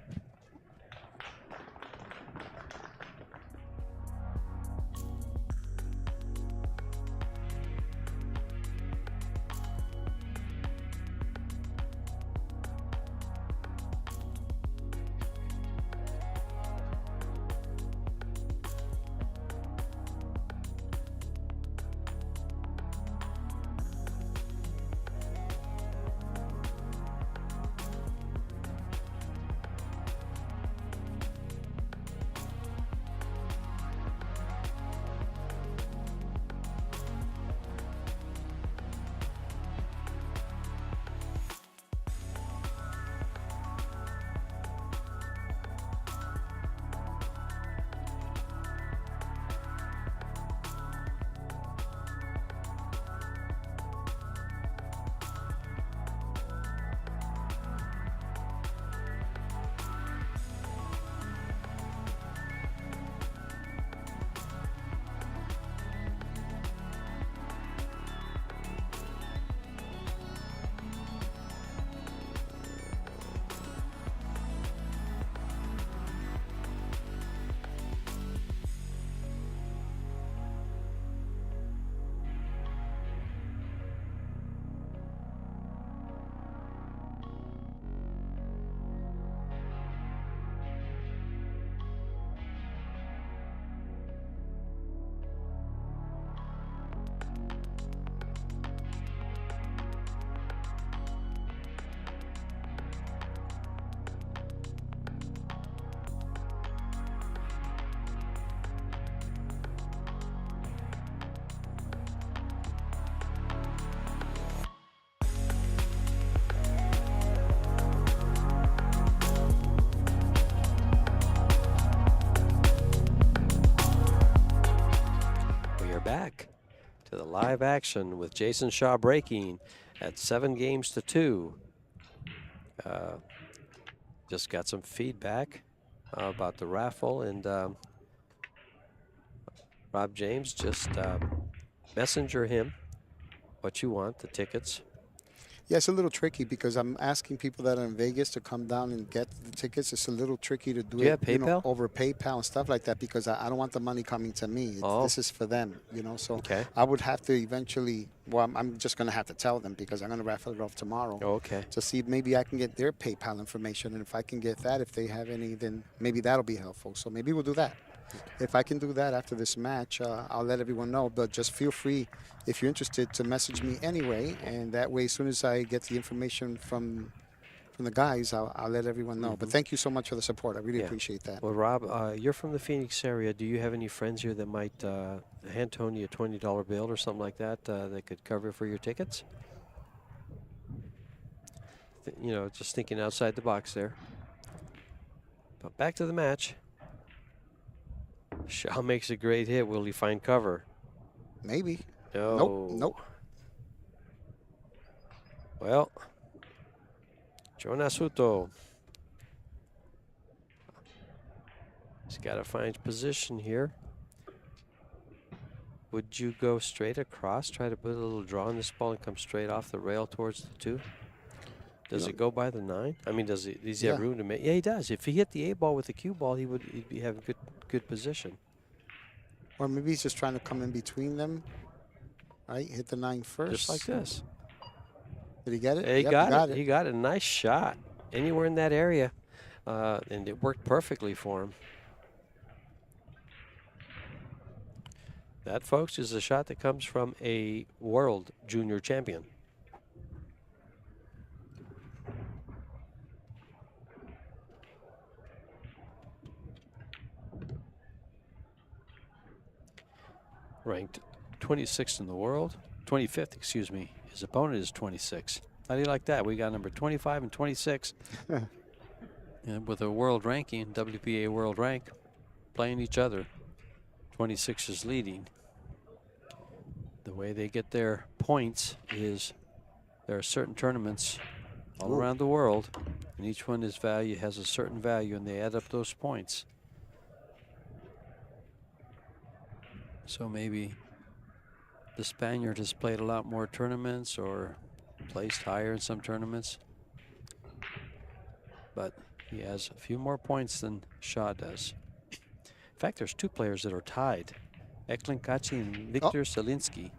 Back to the live action with Jason Shaw breaking at 7-2. Just got some feedback about the raffle, and Rob James, just messenger him what you want, the tickets. Yeah, it's a little tricky because I'm asking people that are in Vegas to come down and get the tickets. It's a little tricky to do you it have PayPal? over PayPal and stuff like that because I don't want the money coming to me. This is for them, So Okay. I would have to eventually, well, I'm just going to have to tell them because I'm going to raffle it off tomorrow. Okay. To see if maybe I can get their PayPal information. And if I can get that, if they have any, then maybe that'll be helpful. So maybe we'll do that. If I can do that after this match, I'll let everyone know. But just feel free, if you're interested, to message me anyway. And that way, as soon as I get the information from the guys, I'll let everyone know. But thank you so much for the support. I really appreciate that. Well, Rob, you're from the Phoenix area. Do you have any friends here that might hand Tony a $20 bill or something like that that could cover for your tickets? Just thinking outside the box there. But back to the match. Shaw makes a great hit. Will he find cover? Maybe. No. Nope. Well, Jonas SOUTO. He's got to find position here. Would you go straight across, try to put a little draw on this ball and come straight off the rail towards the 2? Does it go by the 9? I mean, does he have room to make? Yeah, he does. If he hit the A ball with the cue ball, he'd be having good position. Or maybe he's just trying to come in between them. Right, hit the 9 first. Just like this. Did he get it? He got it. He got a nice shot anywhere in that area, and it worked perfectly for him. That, folks, is a shot that comes from a world junior champion. Ranked 26th in the world, 25th, excuse me. His opponent is 26. How do you like that? We got number 25 and 26. And with a world ranking, WPA world rank, playing each other. 26 is leading. The way they get their points is there are certain tournaments all around the world, and each one has a certain value, and they add up those points. So maybe the Spaniard has played a lot more tournaments or placed higher in some tournaments. But he has a few more points than Shaw does. In fact, there's 2 players that are tied. Eklund Kachi and Victor Selinsky.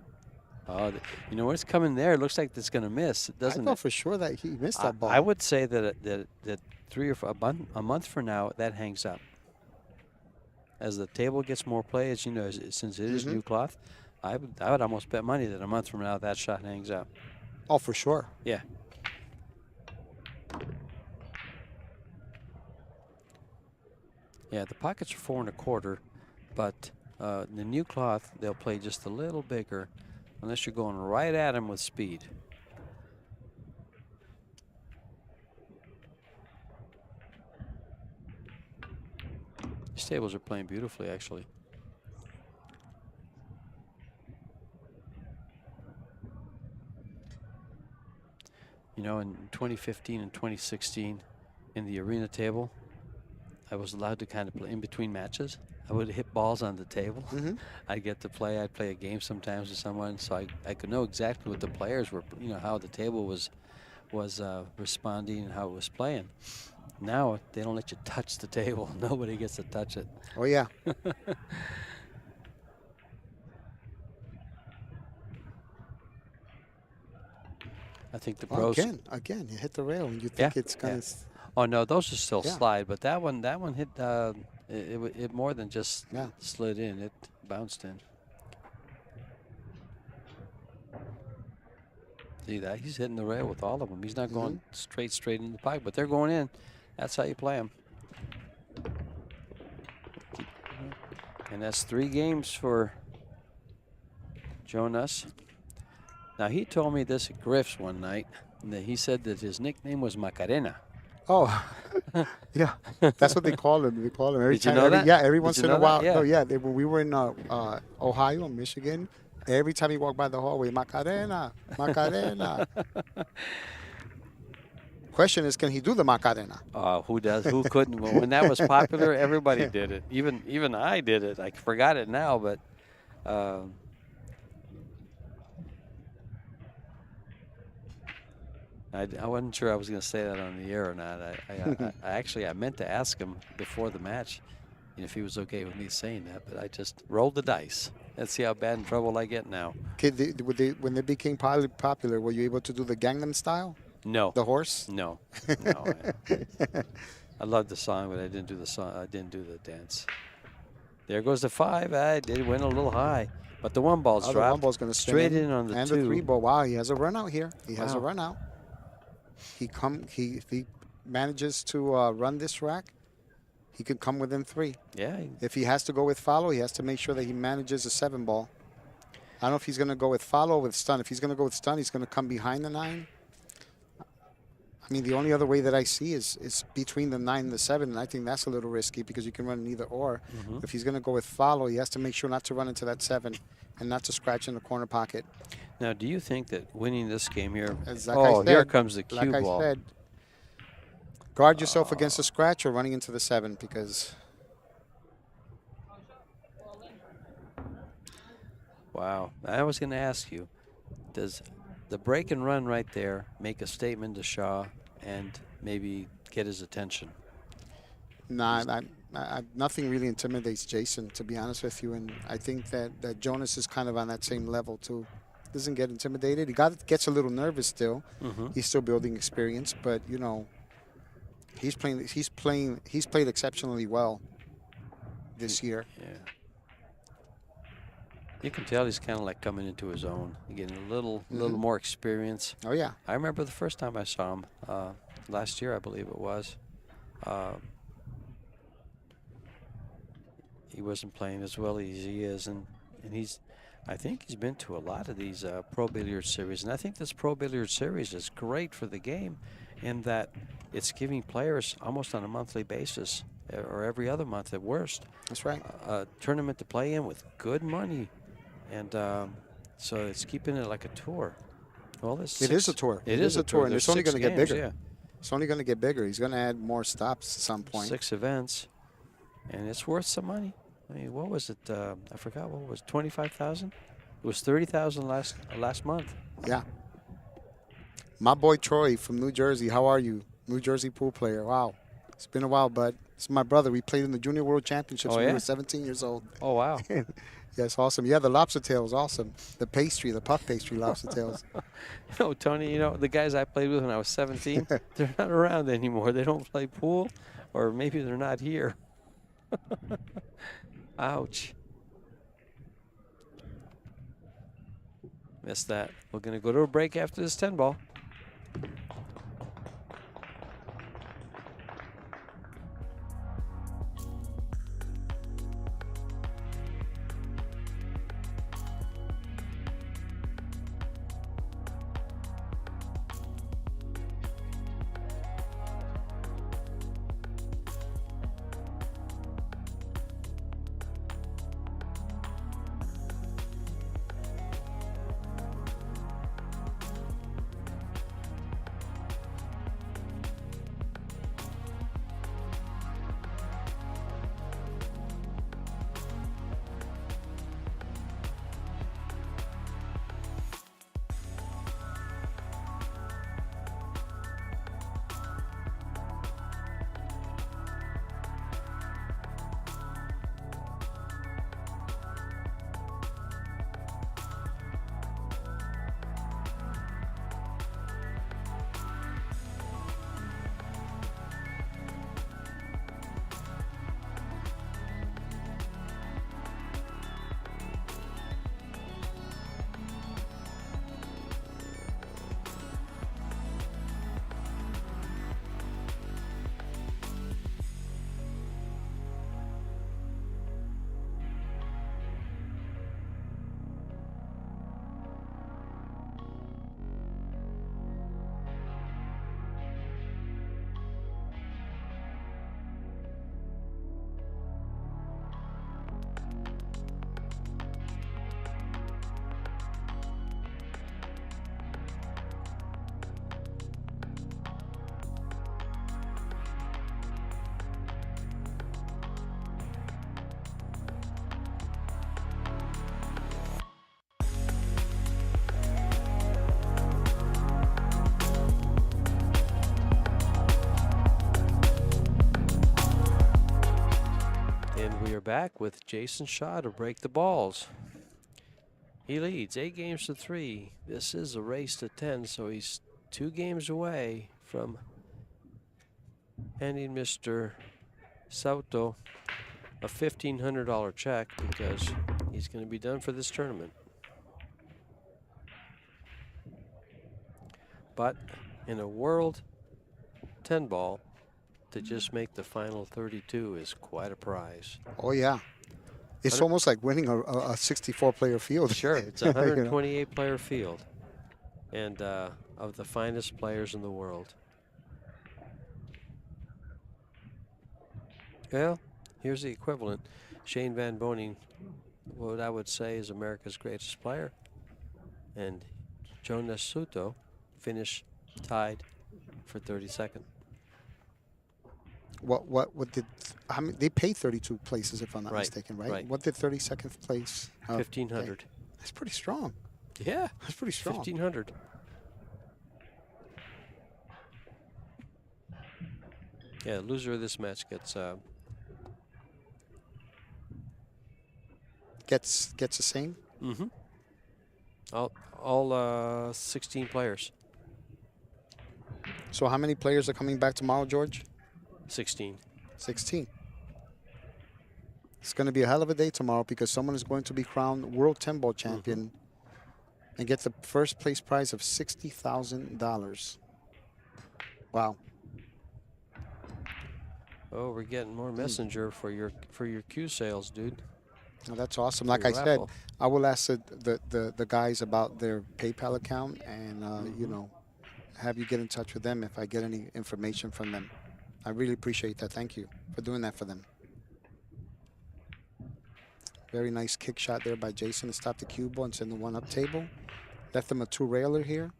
Oh, you know, when it's coming there, it looks like it's going to miss, doesn't it? I thought for sure that he missed that ball. I would say that 3 or 4, a month from now, that hangs up. As the table gets more play, as you know, since it is new cloth, I would almost bet money that a month from now that shot hangs up. Oh, for sure. Yeah. Yeah, the pockets are 4 1/4, but the new cloth, they'll play just a little bigger unless you're going right at them with speed. These tables are playing beautifully, actually. You know, in 2015 and 2016, in the arena table, I was allowed to kind of play in between matches. I would hit balls on the table. I'd get to play. I'd play a game sometimes with someone, so I could know exactly what the players were, you know, how the table was responding and how it was playing. Now they don't let you touch the table. Nobody gets to touch it. Oh, yeah. I think the pros. Again, you hit the rail and you think it's going to. Oh no, those are still slide, but that one hit. It more than just slid in. It bounced in. See that? He's hitting the rail with all of them. He's not going straight in the pipe, but they're going in. That's how you play them. And that's 3 games for Jonas. Now, he told me this at Griff's one night, that he said that his nickname was Macarena. Oh, yeah. That's what they call him. They call him every Did you time. know that? Yeah, every once in a while. Yeah. No, yeah. When we were in Ohio, Michigan, every time he walked by the hallway, Macarena, Macarena. Question is, can he do the Macarena? Who does? Who couldn't? Well, when that was popular, everybody did it. Even I did it. I forgot it now, but I wasn't sure I was going to say that on the air or not. I meant to ask him before the match, you know, if he was okay with me saying that, but I just rolled the dice. Let's see how bad in trouble I get now. Okay, when they became popular, were you able to do the Gangnam Style? No. The horse? No. I loved the song, but I didn't do the song. I didn't do the dance. There goes the 5. I did win a little high, but the 1 ball's dropped. The 1 ball's going to straight in on the 2. And the 3 ball. Wow, he has a run out here. He has a run out. If he manages to run this rack, he could come within 3. Yeah. If he has to go with follow, he has to make sure that he manages a 7 ball. I don't know if he's going to go with follow or with stun. If he's going to go with stun, he's going to come behind the 9. I mean, the only other way that I see is between the 9 and the 7, and I think that's a little risky because you can run either or. If he's going to go with follow, he has to make sure not to run into that 7 and not to scratch in the corner pocket. Now, do you think that winning this game here? Like here comes the cue ball. Like I said, guard yourself against a scratch or running into the 7 because. Wow. I was going to ask you, does the break and run right there make a statement to Shaw and maybe get his attention? Nah, nothing really intimidates Jason, to be honest with you. And I think that Jonas is kind of on that same level, too. Doesn't get intimidated. He gets a little nervous still. He's still building experience, but, you know, he's played exceptionally well this year. Yeah. You can tell he's kind of like coming into his own, getting a little more experience. Oh, yeah. I remember the first time I saw him last year, I believe it was. He wasn't playing as well as he is, and I think he's been to a lot of these Pro Billiard Series, and I think this Pro Billiard Series is great for the game in that it's giving players almost on a monthly basis or every other month at worst. That's right. A tournament to play in with good money. And so it's keeping it like a tour. Well, it is a tour. It is a tour, and it's only going to get bigger. Yeah. It's only going to get bigger. He's going to add more stops at some point. 6 events, and it's worth some money. I mean, what was it? I forgot what was 25,000. It was 30,000 last month. Yeah. My boy Troy from New Jersey. How are you? New Jersey pool player. Wow. It's been a while, bud. It's my brother. We played in the Junior World Championships when we were 17 years old. Oh, wow. Yes, awesome. Yeah, the lobster tails, awesome. The pastry, the puff pastry lobster tails. No, Tony, the guys I played with when I was 17, they're not around anymore. They don't play pool, or maybe they're not here. Ouch. Missed that. We're going to go to a break after this 10 ball. Back with Jason Shaw to break the balls. He leads 8 games to 3. This is a race to 10, so he's 2 games away from handing Mr. SOUTO a $1,500 check because he's going to be done for this tournament. But in a World 10 ball, to just make the final 32 is quite a prize. Oh, yeah. It's almost like winning a 64-player field. Sure, it's a 128-player field, and of the finest players in the world. Well, here's the equivalent. Shane Van Boening, what I would say is America's greatest player, and Jonas SOUTO finished tied for 32nd. What did, how many, they paid 32 places if I'm not mistaken, right? Right. What did 32nd place? 1,500. That's pretty strong. Yeah. That's pretty strong. 1,500. Yeah, loser of this match gets the same. Mm-hmm. All 16 players. So how many players are coming back tomorrow, George? 16. 16. It's going to be a hell of a day tomorrow because someone is going to be crowned World 10 Ball Champion and get the first place prize of $60,000. Wow. Oh, we're getting more messenger for your Q sales, dude. Oh, that's awesome. Like I said, I will ask the guys about their PayPal account and, you know, have you get in touch with them if I get any information from them. I really appreciate that. Thank you for doing that for them. Very nice kick shot there by Jason to stop the cue ball and send the one-up table. Left him a 2-railer here.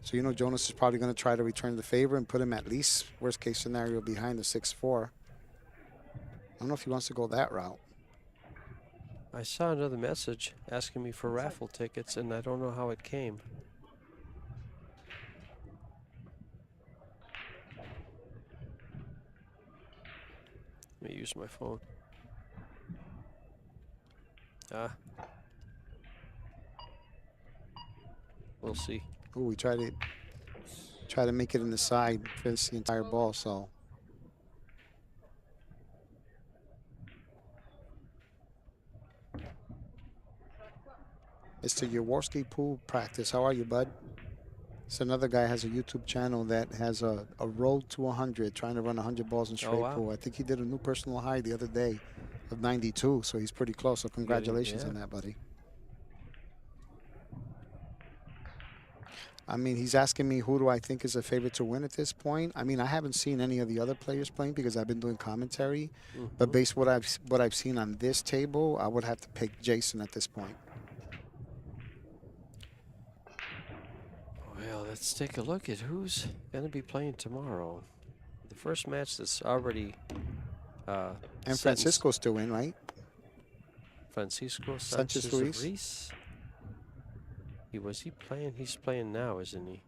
So, you know, Jonas is probably going to try to return the favor and put him at least, worst-case scenario, behind the 6-4. I don't know if he wants to go that route. I saw another message asking me for raffle tickets, and I don't know how it came. Let me use my phone. We'll see. Oh, we try to make it in the side, finish the entire ball. So Mr. Yaworski Pool Practice, how are you, bud? So another guy has a YouTube channel that has a road to 100, trying to run 100 balls in straight wow. pool. I think he did a new personal high the other day of 92, so he's pretty close. So congratulations on that, buddy. I mean, he's asking me who do I think is a favorite to win at this point. I mean, I haven't seen any of the other players playing because I've been doing commentary. But based on what I've seen on this table, I would have to pick Jason at this point. Well, let's take a look at who's going to be playing tomorrow. The first match that's already and Francisco's still in, right? Francisco Sanchez Ruiz. Was he playing? He's playing now, isn't he?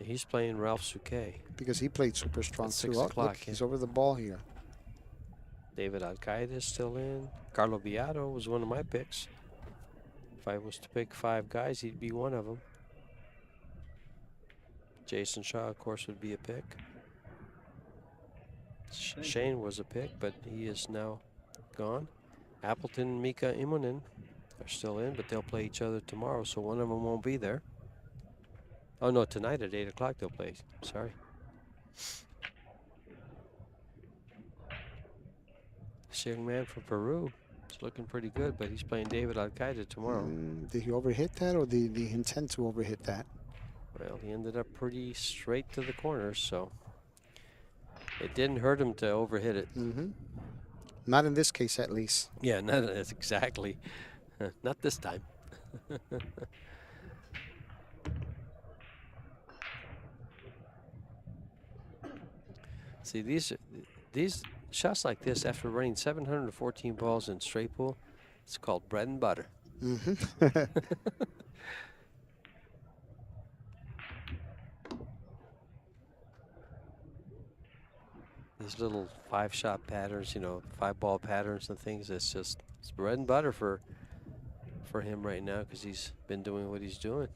He's playing Ralph Souquet. Because he played super strong too. 6 Oh, o'clock. look, he's over the ball here. David Arcadia is still in. Carlo Beato was one of my picks. If I was to pick 5 guys, he'd be one of them. Jason Shaw, of course, would be a pick. Shane was a pick, but he is now gone. Appleton and Mika Immonen are still in, but they'll play each other tomorrow, so one of them won't be there. Oh, no, tonight at 8 o'clock they'll play. Sorry. This young man from Peru is looking pretty good, but he's playing David Arcadia tomorrow. Did he overhit that, or did he intend to overhit that? Well, he ended up pretty straight to the corners, so it didn't hurt him to overhit it. Not in this case, at least. Yeah, not exactly. Not this time. See, these shots like this, after running 714 balls in straight pool, it's called bread and butter. These little 5-shot patterns, 5-ball patterns and things, it's bread and butter for him right now because he's been doing what he's doing.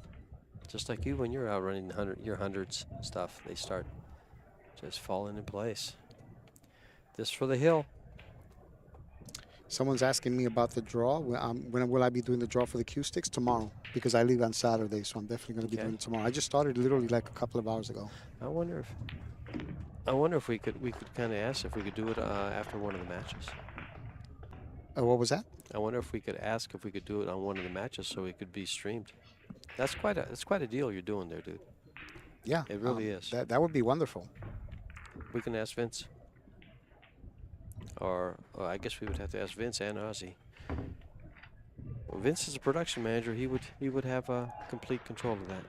Just like you when you're out running your hundreds stuff, they start just falling in place. This for the hill. Someone's asking me about the draw. When will I be doing the draw for the cue sticks? Tomorrow, because I leave on Saturday, so I'm definitely going to be doing it tomorrow. I just started literally like a couple of hours ago. I wonder if we could kind of ask if we could do it after one of the matches. What was that? I wonder if we could ask if we could do it on one of the matches so it could be streamed. That's quite a deal you're doing there, dude. Yeah, it really is. That would be wonderful. We can ask Vince, or I guess we would have to ask Vince and Ozzy. Well, Vince is a production manager. He would have complete control of that.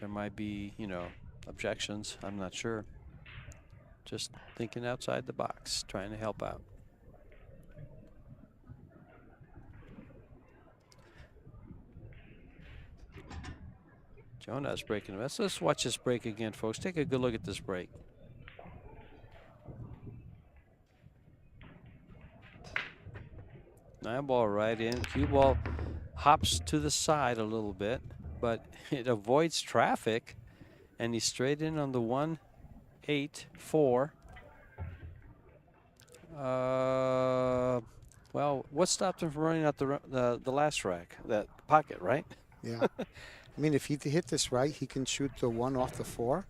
There might be, objections. I'm not sure. Just thinking outside the box, trying to help out. Jonah's breaking the rest. Let's watch this break again, folks. Take a good look at this break. Nine ball right in. Cue ball hops to the side a little bit, but it avoids traffic, and he's straight in on the 1-8-4. Well, what stopped him from running out the last rack? That pocket, right? Yeah. I mean, if he hit this right, he can shoot the 1 off the 4.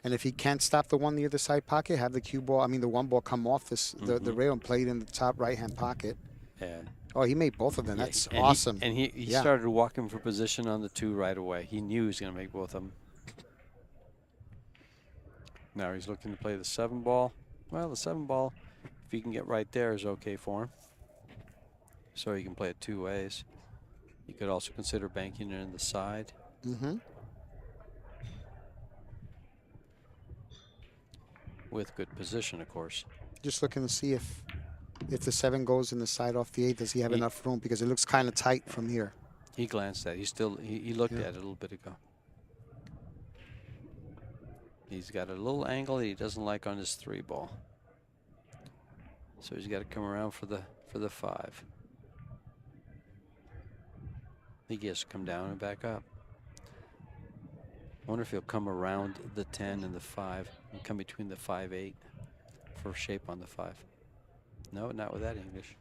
And if he can't stop the 1 near the side pocket, have the cue ball, the 1 ball come off the rail and play it in the top right-hand pocket. Yeah. Oh, he made both of them. That's awesome. He started walking for position on the 2 right away. He knew he was going to make both of them. Now he's looking to play the 7 ball. Well, the 7 ball, if he can get right there, is okay for him. So he can play it 2 ways. You could also consider banking it in the side. with good position, of course. Just looking to see if the 7 goes in the side off the 8, does he have He- enough room? Because it looks kind of tight from here. He glanced at it. He looked Yeah. at it a little bit ago. He's got a little angle that he doesn't like on his 3 ball. So he's got to come around for the 5. I think he has to come down and back up. I wonder if he'll come around the 10 and the 5 and come between the 5-8 for shape on the 5. No, not with that English.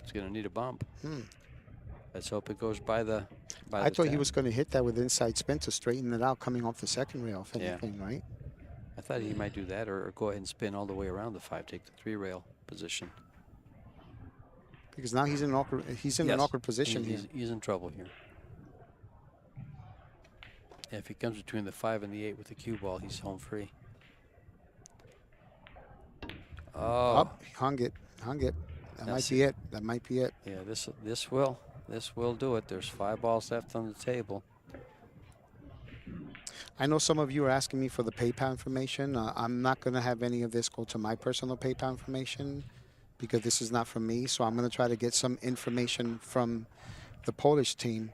He's going to need a bump. Let's hope it goes by the. I thought he was going to hit that with inside spin to straighten it out coming off the second rail, if Yeah. anything, right? I thought he might do that, or go ahead and spin all the way around the 5, take the 3 rail position. Because now he's in an awkward, an awkward position here. He's in trouble here. Yeah, if he comes between the 5 and the 8 with the cue ball, he's home free. Oh, Up, he hung it. That might be it. That might be it. yeah. This will do it. There's 5 balls left on the table. I know some of you are asking me for the PayPal information. I'm not going to have any of this go to my personal PayPal information because this is not from me. So I'm going to try to get some information from the Polish team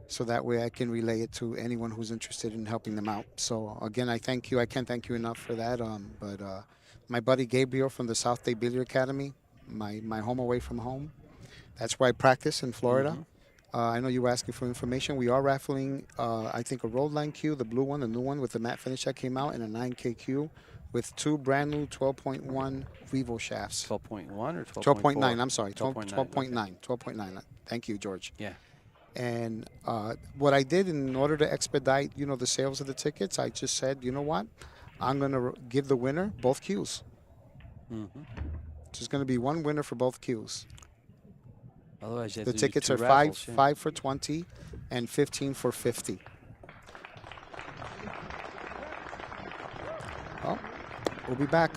so that way I can relay it to anyone who's interested in helping them out. So again, I thank you. I can't thank you enough for that. But my buddy Gabriel from the South Day Billiard Academy, my home away from home, that's where I practice in Florida. I know you were asking for information. We are raffling, I think, a road line cue, the blue one, the new one with the matte finish that came out, and a 9K cue with 2 brand new 12.1 Revo shafts. 12.1 or 12.9, I'm sorry, 12.9. 12.9. Thank you, George. Yeah. And what I did in order to expedite, the sales of the tickets, I just said, you know what? I'm going to give the winner both cues. There's going to be one winner for both cues. Otherwise, you have The to do tickets 2 are raffles, yeah. 5 for 20 and 15 for 50. Well, we'll be back.